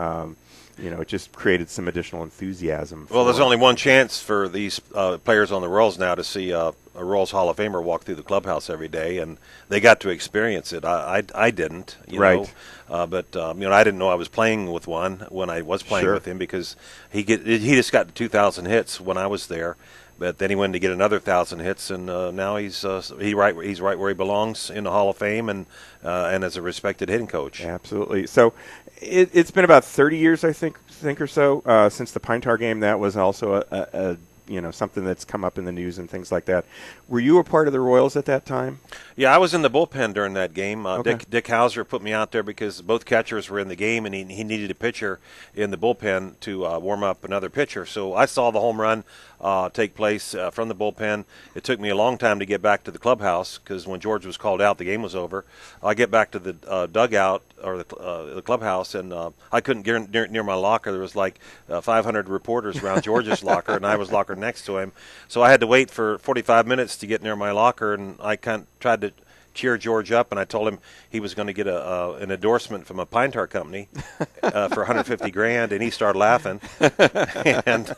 Speaker 1: it just created some additional enthusiasm.
Speaker 7: Well, there's only one chance for these players on the Royals now to see Royals Hall of Famer walk through the clubhouse every day, and they got to experience it. I didn't, you
Speaker 1: Right.
Speaker 7: know, but I didn't know I was playing with one when I was playing
Speaker 1: Sure.
Speaker 7: with him, because he just got to 2,000 hits when I was there. But then he went to get another 1,000 hits, and now he's right where he belongs in the Hall of Fame, and as a respected hitting coach.
Speaker 1: Absolutely. So it's been about 30 years, I think or so, since the Pine Tar game. That was also a something that's come up in the news and things like that. Were you a part of the Royals at that time?
Speaker 7: Yeah, I was in the bullpen during that game.
Speaker 1: Okay.
Speaker 7: Dick Hauser put me out there because both catchers were in the game, and he needed a pitcher in the bullpen to warm up another pitcher. So I saw the home run take place from the bullpen. It took me a long time to get back to the clubhouse, because when George was called out, the game was over. I get back to the dugout, or the clubhouse, and I couldn't get near my locker. There was like 500 reporters around George's locker, and I was locker next to him. So I had to wait for 45 minutes to get near my locker, and I tried to cheer George up, and I told him he was going to get an endorsement from a Pine Tar company for $150,000, and he started laughing. And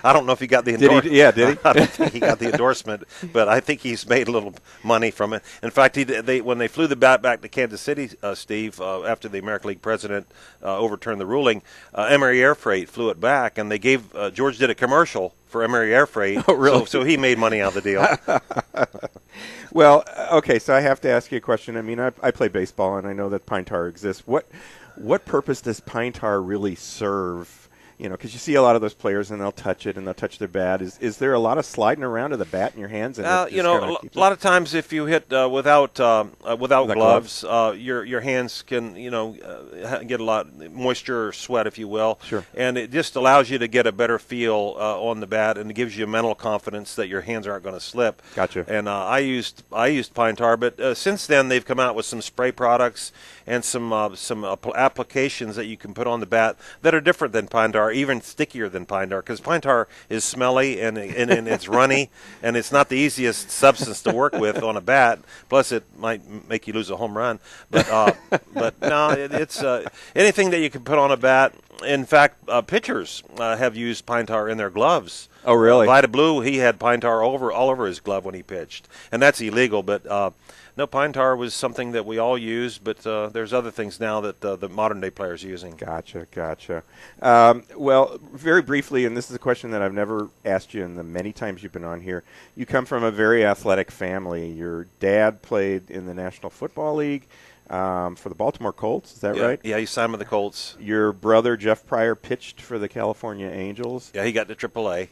Speaker 7: I don't know if he got the endorsement.
Speaker 1: Did he?
Speaker 7: I don't think he got the endorsement, but I think he's made a little money from it. In fact, when they flew the bat back to Kansas City, Steve, after the American League president overturned the ruling, Emory Air Freight flew it back, and they gave George did a commercial for Emory Air Freight.
Speaker 1: Oh, really?
Speaker 7: So he made money out of the deal.
Speaker 1: Well, okay, so I have to ask you a question. I mean, I play baseball, and I know that Pine Tar exists. What purpose does Pine Tar really serve? Because you see a lot of those players, and they'll touch it, and they'll touch their bat. Is there a lot of sliding around of the bat in your hands? And
Speaker 7: a lot of times if you hit without gloves, your hands can get a lot moisture or sweat, if you will.
Speaker 1: Sure.
Speaker 7: And it just allows you to get a better feel on the bat, and it gives you mental confidence that your hands aren't going to slip.
Speaker 1: Gotcha.
Speaker 7: And I used Pine Tar, but since then they've come out with some spray products and some applications that you can put on the bat that are different than Pine Tar, even stickier than Pine Tar, because Pine Tar is smelly and it's runny, and it's not the easiest substance to work with on a bat. Plus, it might make you lose a home run. But no, it's anything that you can put on a bat. In fact, pitchers have used Pine Tar in their gloves.
Speaker 1: Oh, really?
Speaker 7: Vita Blue, he had Pine Tar all over his glove when he pitched, and that's illegal. But no, Pine Tar was something that we all used, but there's other things now that the modern day players are using.
Speaker 1: Gotcha. Well, very briefly, and this is a question that I've never asked you in the many times you've been on here. You come from a very athletic family. Your dad played in the National Football League for the Baltimore Colts. Is that right?
Speaker 7: Yeah, he signed with the Colts.
Speaker 1: Your brother, Jeff Pryor, pitched for the California Angels.
Speaker 7: Yeah, he got to AAA.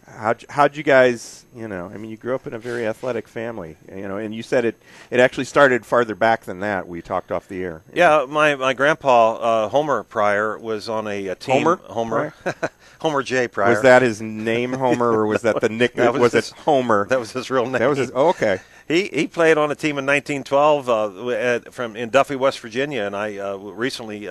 Speaker 1: How'd you guys, you grew up in a very athletic family, and you said it actually started farther back than that. We talked off the air.
Speaker 7: Yeah, my grandpa, Homer Pryor, was on a team. Homer Homer J. Pryor.
Speaker 1: Was that his name, Homer, or was that the nickname? Was it Homer?
Speaker 7: That was his real name.
Speaker 1: That was his. Oh, okay.
Speaker 7: He played on a team in 1912 in Duffy, West Virginia, and I recently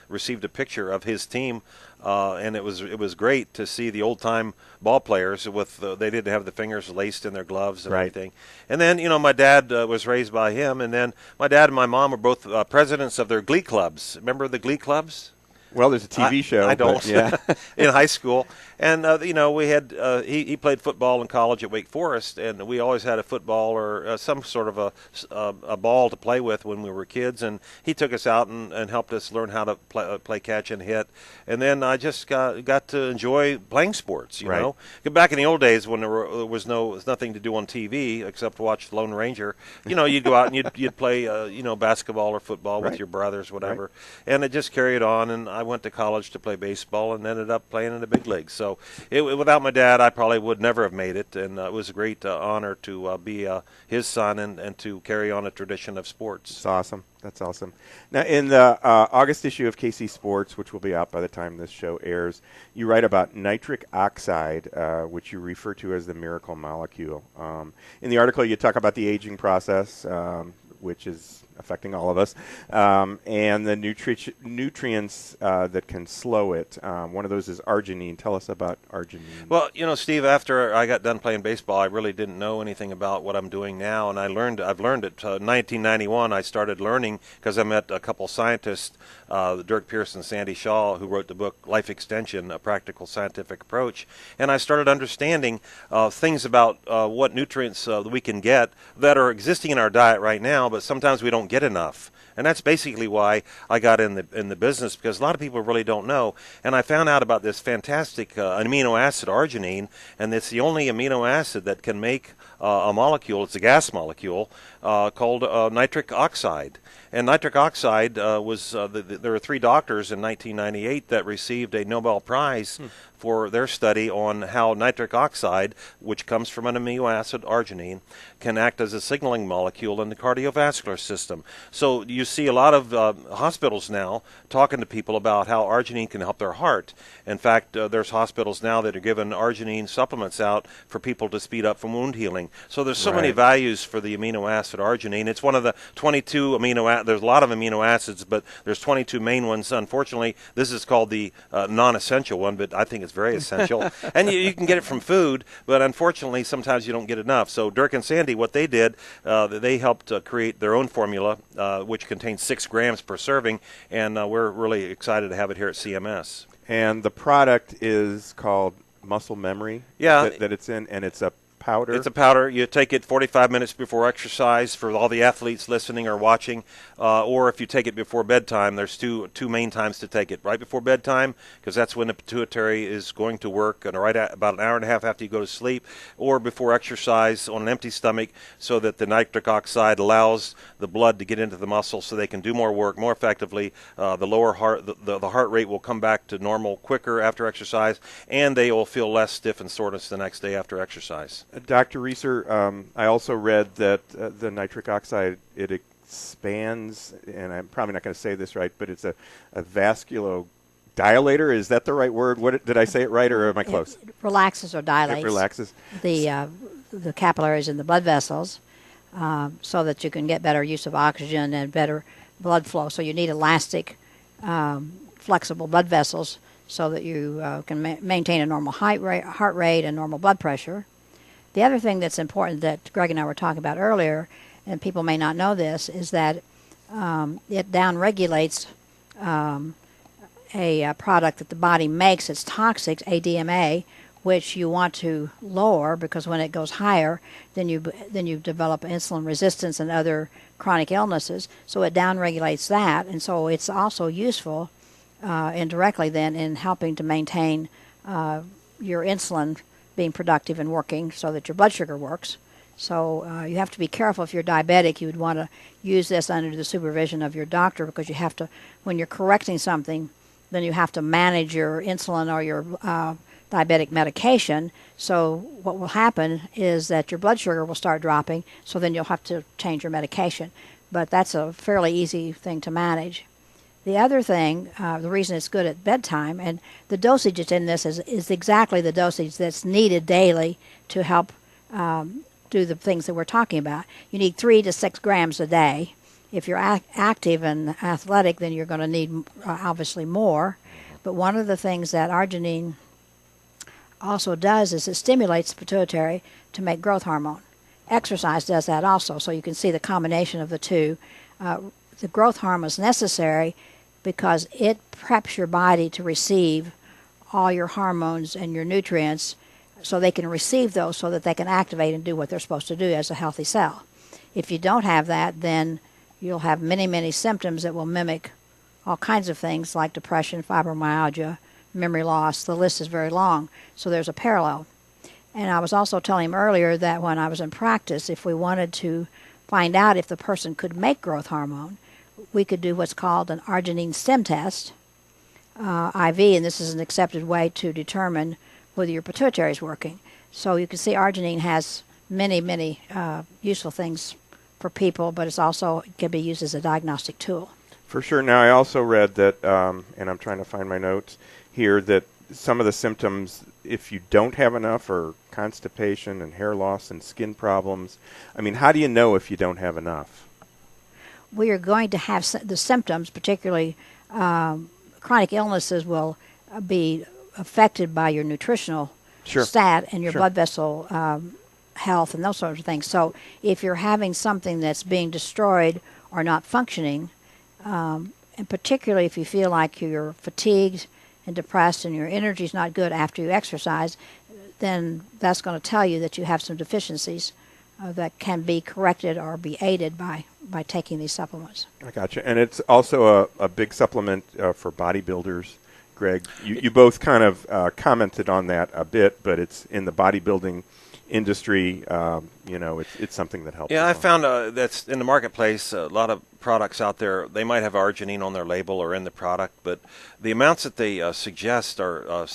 Speaker 7: received a picture of his team, and it was great to see the old time ball players with they didn't have the fingers laced in their gloves and everything. And then my dad was raised by him, and then my dad and my mom were both presidents of their glee clubs. Remember the glee clubs?
Speaker 1: Well, there's a TV show.
Speaker 7: I don't.
Speaker 1: But, yeah.
Speaker 7: In high school, and we had he played football in college at Wake Forest, and we always had a football or some sort of a ball to play with when we were kids. And he took us out and helped us learn how to play catch and hit. And then I just got to enjoy playing sports. You know, back in the old days when there was nothing to do on TV except watch Lone Ranger. You'd go out and you'd play basketball or football with your brothers, whatever. And it just carried on. And I went to college to play baseball and ended up playing in the big leagues. So without my dad, I probably would never have made it. And it was a great honor to be his son and to carry on a tradition of sports.
Speaker 1: That's awesome. That's awesome. Now, in the August issue of KC Sports, which will be out by the time this show airs, you write about nitric oxide, which you refer to as the miracle molecule. In the article, you talk about the aging process, which is affecting all of us, and the nutrients that can slow it. One of those is arginine. Tell us about arginine.
Speaker 7: Well, Steve, after I got done playing baseball, I really didn't know anything about what I'm doing now, and I've learned it. 1991, I started learning because I met a couple scientists, Dirk Pierce and Sandy Shaw, who wrote the book Life Extension, A Practical Scientific Approach, and I started understanding things about what nutrients we can get that are existing in our diet right now, but sometimes we don't get enough. And that's basically why I got in the business, because a lot of people really don't know. And I found out about this fantastic amino acid, arginine, and it's the only amino acid that can make a molecule. It's a gas molecule called nitric oxide. And nitric oxide there were 3 doctors in 1998 that received a Nobel Prize for their study on how nitric oxide, which comes from an amino acid, arginine, can act as a signaling molecule in the cardiovascular system. So you see a lot of hospitals now talking to people about how arginine can help their heart. In fact, there's hospitals now that are giving arginine supplements out for people to speed up from wound healing. So there's so many values for the amino acid arginine. It's one of the 22 there's a lot of amino acids, but there's 22 main ones. Unfortunately, this is called the non-essential one, but I think it's very essential. And you can get it from food, but unfortunately, sometimes you don't get enough. So Dirk and Sandy, what they did, they helped create their own formula, which contains 6 grams per serving, and we're really excited to have it here at CMS.
Speaker 1: And the product is called Muscle Memory.
Speaker 7: Yeah,
Speaker 1: that it's in, and it's a powder.
Speaker 7: It's a powder. You take it 45 minutes before exercise for all the athletes listening or watching, or if you take it before bedtime. There's two main times to take it. Right before bedtime, because that's when the pituitary is going to work, and about an hour and a half after you go to sleep, or before exercise on an empty stomach, so that the nitric oxide allows the blood to get into the muscle so they can do more work more effectively. The heart rate will come back to normal quicker after exercise, and they will feel less stiff and soreness the next day after exercise.
Speaker 1: Dr. Reeser, I also read that the nitric oxide, it expands, and I'm probably not going to say this right, but it's a vasculodilator. Is that the right word? Did I say it right, or am I close?
Speaker 4: It relaxes or dilates.
Speaker 1: It relaxes
Speaker 4: the capillaries in the blood vessels, so that you can get better use of oxygen and better blood flow. So you need elastic, flexible blood vessels so that you can maintain a normal heart rate and normal blood pressure. The other thing that's important that Greg and I were talking about earlier, and people may not know this, is that it downregulates a product that the body makes. It's toxic, ADMA, which you want to lower, because when it goes higher, then you develop insulin resistance and other chronic illnesses. So it downregulates that, and so it's also useful indirectly then in helping to maintain your insulin being productive and working so that your blood sugar works. So you have to be careful. If you're diabetic, you would want to use this under the supervision of your doctor, because you have to, when you're correcting something, then you have to manage your insulin or your diabetic medication. So what will happen is that your blood sugar will start dropping, so then you'll have to change your medication. But that's a fairly easy thing to manage. The other thing, the reason it's good at bedtime, and the dosage that's in this is exactly the dosage that's needed daily to help do the things that we're talking about. You need 3 to 6 grams a day. If you're active and athletic, then you're going to need obviously more. But one of the things that arginine also does is it stimulates the pituitary to make growth hormone. Exercise does that also, so you can see the combination of the two. The growth hormone is necessary because it preps your body to receive all your hormones and your nutrients, so they can receive those so that they can activate and do what they're supposed to do as a healthy cell. If you don't have that, then you'll have many, many symptoms that will mimic all kinds of things like depression, fibromyalgia, memory loss. The list is very long, so there's a parallel. And I was also telling him earlier that when I was in practice, if we wanted to find out if the person could make growth hormone, we could do what's called an arginine stim test, IV, and this is an accepted way to determine whether your pituitary is working. So you can see arginine has many, many useful things for people, but it can be used as a diagnostic tool.
Speaker 1: For sure. Now, I also read that, and I'm trying to find my notes here, that some of the symptoms, if you don't have enough, are constipation and hair loss and skin problems. I mean, how do you know if you don't have enough?
Speaker 4: we are going to have the symptoms, particularly chronic illnesses, will be affected by your nutritional stat and your blood vessel health and those sorts of things. So if you're having something that's being destroyed or not functioning, and particularly if you feel like you're fatigued and depressed and your energy is not good after you exercise, then that's going to tell you that you have some deficiencies that can be corrected or be aided by taking these supplements.
Speaker 1: I gotcha. And it's also a big supplement for bodybuilders. Greg, you both kind of commented on that a bit, but it's in the bodybuilding industry. It's something that helps.
Speaker 7: Yeah, I found that's in the marketplace. A lot of products out there, they might have arginine on their label or in the product, but the amounts that they suggest are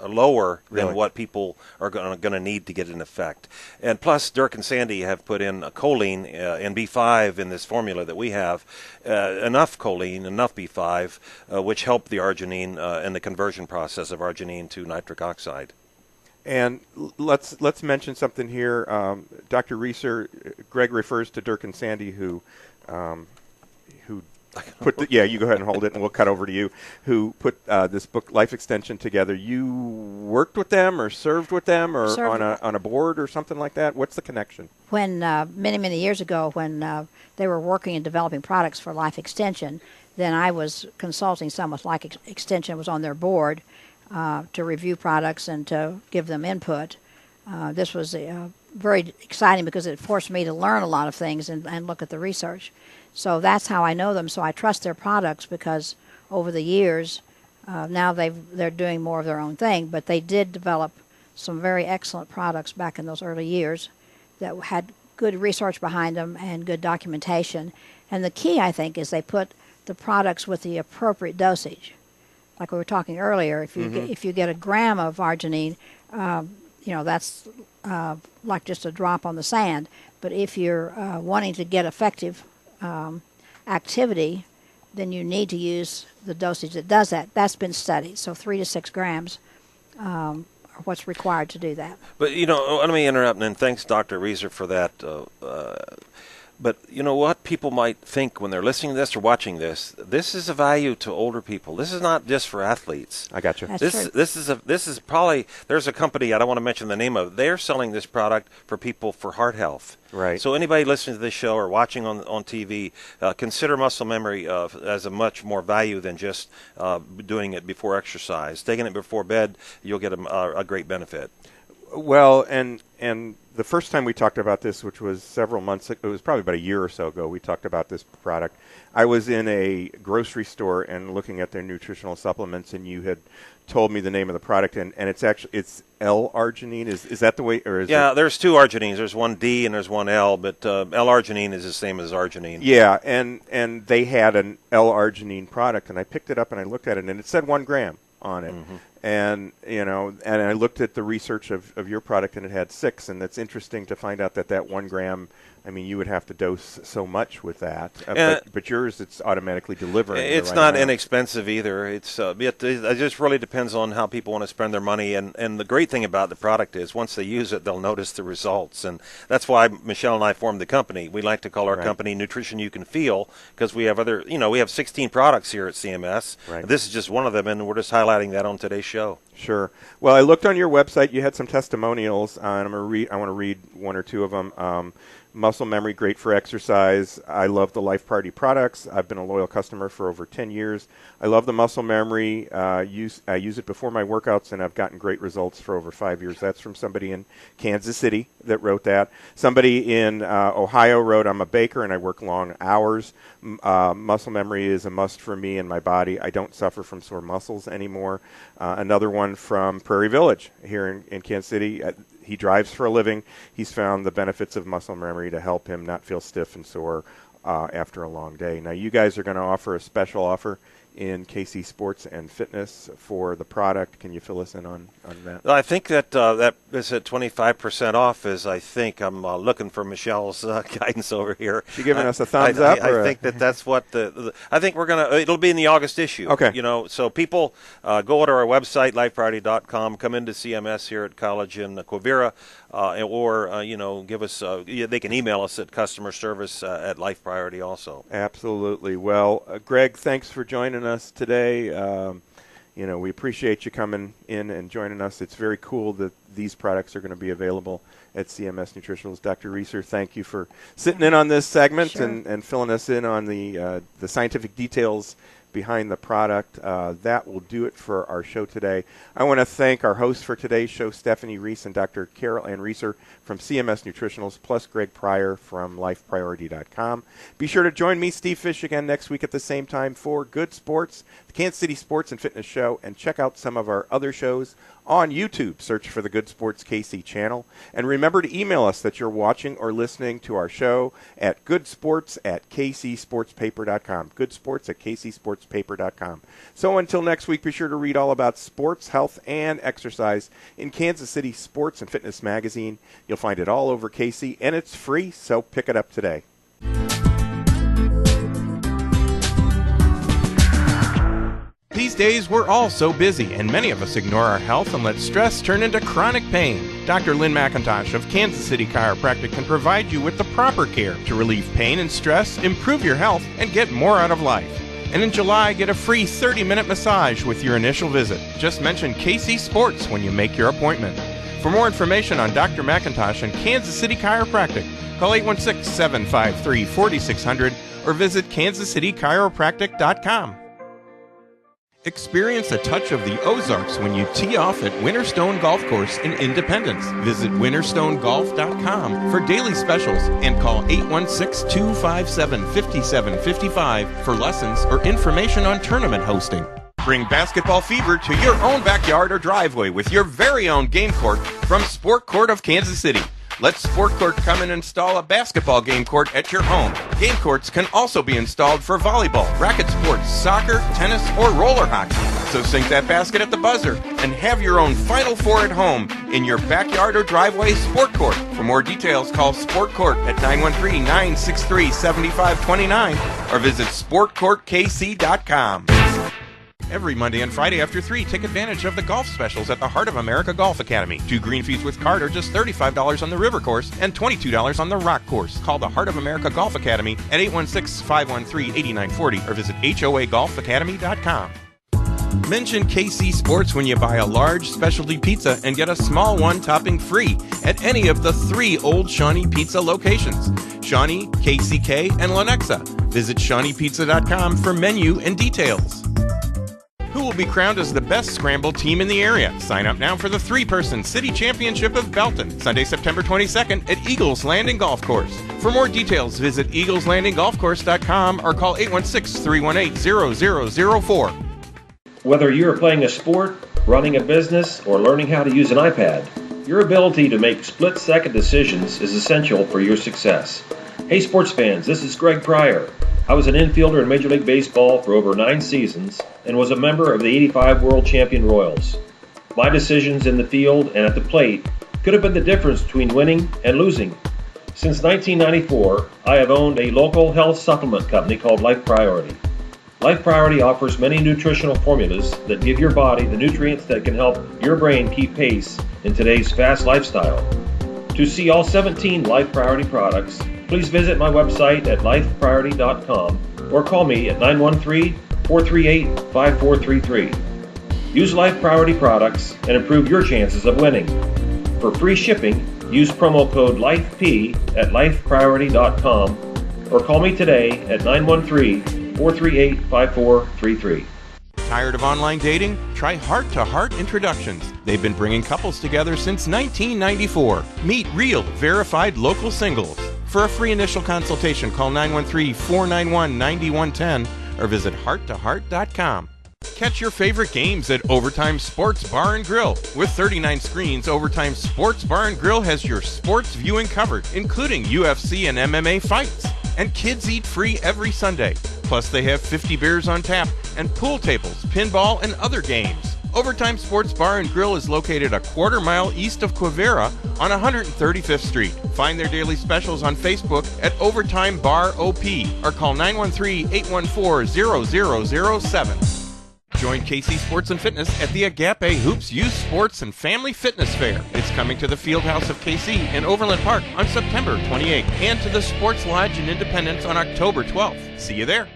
Speaker 7: lower than what people are going to need to get an effect. And plus, Dirk and Sandy have put in choline and B5 in this formula that we have, enough choline, enough B5, which help the arginine and the conversion process of arginine to nitric oxide.
Speaker 1: And let's mention something here. Dr. Reiser, Greg refers to Dirk and Sandy, who put you go ahead and hold it, and we'll cut over to you. Who put this book, Life Extension, together? You worked with them, or served with them, or on a board, or something like that. What's the connection?
Speaker 4: When many years ago, when they were working and developing products for Life Extension, then I was consulting some with Life Extension. Was on their board. To review products and to give them input. This was very exciting because it forced me to learn a lot of things and look at the research. So that's how I know them. So I trust their products because over the years, now they're doing more of their own thing, but they did develop some very excellent products back in those early years that had good research behind them and good documentation. And the key, I think, is they put the products with the appropriate dosage. Like we were talking earlier, if you get a gram of arginine, that's like just a drop on the sand. But if you're wanting to get effective activity, then you need to use the dosage that does that. That's been studied. So 3 to 6 grams are what's required to do that.
Speaker 7: But let me interrupt, and thanks, Dr. Reiser, for that. But you know what people might think when they're listening to this or watching this? This is a value to older people. This is not just for athletes.
Speaker 1: I got you.
Speaker 4: That's true.
Speaker 7: This is probably, there's a company, I don't want to mention the name of it, they're selling this product for people for heart health.
Speaker 1: Right.
Speaker 7: So anybody listening to this show or watching on TV, consider muscle memory as a much more value than just doing it before exercise. Taking it before bed, you'll get a great benefit.
Speaker 1: Well, and the first time we talked about this, which was several months ago, it was probably about a year or so ago, we talked about this product. I was in a grocery store and looking at their nutritional supplements, and you had told me the name of the product, and it's L-arginine. Is that the way? Or is
Speaker 7: there's 2 arginines. There's one D and there's one L, but L-arginine is the same as arginine.
Speaker 1: Yeah, and they had an L-arginine product, and I picked it up and I looked at it, and it said 1 gram on it. Mm-hmm. And and I looked at the research of your product, and it had 6, and it's interesting to find out that 1 gram. I mean, you would have to dose so much with that, but yours, it's automatically delivering.
Speaker 7: It's not inexpensive either. It just really depends on how people want to spend their money. And the great thing about the product is once they use it, they'll notice the results. And that's why Michelle and I formed the company. We like to call our company Nutrition You Can Feel, because we have we have 16 products here at CMS. Right. This is just one of them, and we're just highlighting that on today's show.
Speaker 1: Sure. Well, I looked on your website. You had some testimonials, and I want to read 1 or 2 of them. Muscle memory, great for exercise. I love the Life Party products. I've been a loyal customer for over 10 years. I love the muscle memory. I use it before my workouts, and I've gotten great results for over 5 years. That's from somebody in Kansas City that wrote that. Somebody in Ohio wrote, I'm a baker and I work long hours. Muscle memory is a must for me and my body. I don't suffer from sore muscles anymore. Another one from Prairie Village here in Kansas City. He drives for a living. He's found the benefits of muscle memory to help him not feel stiff and sore after a long day. Now, you guys are going to offer a special offer in KC Sports and Fitness for the product. Can you fill us in on that?
Speaker 7: Well, I think that that is at 25% off. I'm looking for Michelle's guidance over here.
Speaker 1: She giving us a thumbs up?
Speaker 7: I think that's what I think we're gonna. It'll be in the August issue.
Speaker 1: Okay.
Speaker 7: So people go to our website lifepriority.com. Come into CMS here at College in Quivira, or give us. They can email us at customer service at Life Priority also.
Speaker 1: Absolutely. Well, Greg, thanks for joining us today. We appreciate you coming in and joining us. It's very cool that these products are going to be available at CMS Nutritionals. Dr. Reeser, thank you for sitting in on this segment.
Speaker 4: Sure.
Speaker 1: and filling us in on the scientific details behind the product. That will do it for our show today. I want to thank our hosts for today's show, Stephanie Reece and Dr. Ann Ryser from CMS Nutritionals, plus Greg Pryor from lifepriority.com. Be sure to join me, Steve Fish, again next week at the same time for Good Sports, the Kansas City Sports and Fitness Show, and check out some of our other shows on YouTube. Search for the Good Sports KC channel. And remember to email us that you're watching or listening to our show at goodsports@kcsportspaper.com. goodsports@kcsportspaper.com. So until next week, be sure to read all about sports, health, and exercise in Kansas City Sports and Fitness Magazine. You'll find it all over KC, and it's free, so pick it up today. These days, we're all so busy, and many of us ignore our health and let stress turn into chronic pain. Dr. Lynn McIntosh of Kansas City Chiropractic can provide you with the proper care to relieve pain and stress, improve your health, and get more out of life. And in July, get a free 30-minute massage with your initial visit. Just mention KC Sports when you make your appointment. For more information on Dr. McIntosh and Kansas City Chiropractic, call 816-753-4600 or visit kansascitychiropractic.com. Experience a touch of the Ozarks when you tee off at Winterstone Golf Course in Independence. Visit winterstonegolf.com for daily specials and call 816-257-5755 for lessons or information on tournament hosting. Bring basketball fever to your own backyard or driveway with your very own game court from Sport Court of Kansas City. Let Sport Court come and install a basketball game court at your home. Game courts can also be installed for volleyball, racket sports, soccer, tennis, or roller hockey. So sink that basket at the buzzer and have your own Final Four at home in your backyard or driveway Sport Court. For more details, call Sport Court at 913-963-7529 or visit sportcourtkc.com. Every Monday and Friday after 3, take advantage of the golf specials at the Heart of America Golf Academy. 2 green fees with card are just $35 on the river course and $22 on the rock course. Call the Heart of America Golf Academy at 816-513-8940 or visit hoagolfacademy.com. Mention KC Sports when you buy a large specialty pizza and get a small one topping free at any of the 3 Old Shawnee Pizza locations: Shawnee, KCK, and Lenexa. Visit ShawneePizza.com for menu and details. Who will be crowned as the best scramble team in the area? Sign up now for the 3-person City Championship of Belton, Sunday, September 22nd at Eagles Landing Golf Course. For more details, visit eagleslandinggolfcourse.com or call 816-318-0004.
Speaker 8: Whether you are playing a sport, running a business, or learning how to use an iPad, your ability to make split-second decisions is essential for your success. Hey sports fans, this is Greg Pryor. I was an infielder in Major League Baseball for over 9 seasons and was a member of the '85 World Champion Royals. My decisions in the field and at the plate could have been the difference between winning and losing. Since 1994, I have owned a local health supplement company called Life Priority. Life Priority offers many nutritional formulas that give your body the nutrients that can help your brain keep pace in today's fast lifestyle. To see all 17 Life Priority products, please visit my website at lifepriority.com or call me at 913-438-5433. Use Life Priority products and improve your chances of winning. For free shipping, use promo code LIFEP at lifepriority.com or call me today at 913-438-5433.
Speaker 1: Tired of online dating? Try Heart to Heart Introductions. They've been bringing couples together since 1994. Meet real, verified local singles. For a free initial consultation, call 913-491-9110 or visit hearttoheart.com. Catch your favorite games at Overtime Sports Bar and Grill. With 39 screens, Overtime Sports Bar and Grill has your sports viewing covered, including UFC and MMA fights. And kids eat free every Sunday. Plus, they have 50 beers on tap and pool tables, pinball, and other games. Overtime Sports Bar and Grill is located a quarter mile east of Quivira on 135th Street. Find their daily specials on Facebook at Overtime Bar OP or call 913-814-0007. Join KC Sports and Fitness at the Agape Hoops Youth Sports and Family Fitness Fair. It's coming to the Fieldhouse of KC in Overland Park on September 28th and to the Sports Lodge in Independence on October 12th. See you there.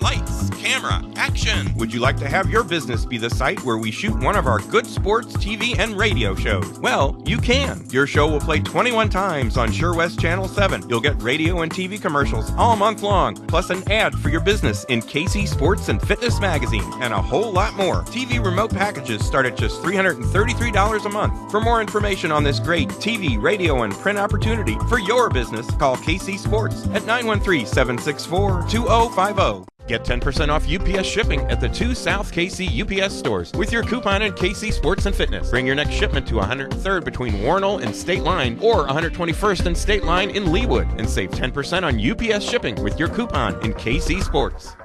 Speaker 1: Lights, camera, action! Would you like to have your business be the site where we shoot one of our good sports, TV, and radio shows? Well, you can. Your show will play 21 times on Sure West Channel 7. You'll get radio and TV commercials all month long, plus an ad for your business in KC Sports and Fitness Magazine, and a whole lot more. TV remote packages start at just $333 a month. For more information on this great TV, radio, and print opportunity for your business, call KC Sports at 913-764-2050. Get 10% off UPS shipping at the 2 South KC UPS stores with your coupon in KC Sports and Fitness. Bring your next shipment to 103rd between Warnell and State Line or 121st and State Line in Leawood and save 10% on UPS shipping with your coupon in KC Sports.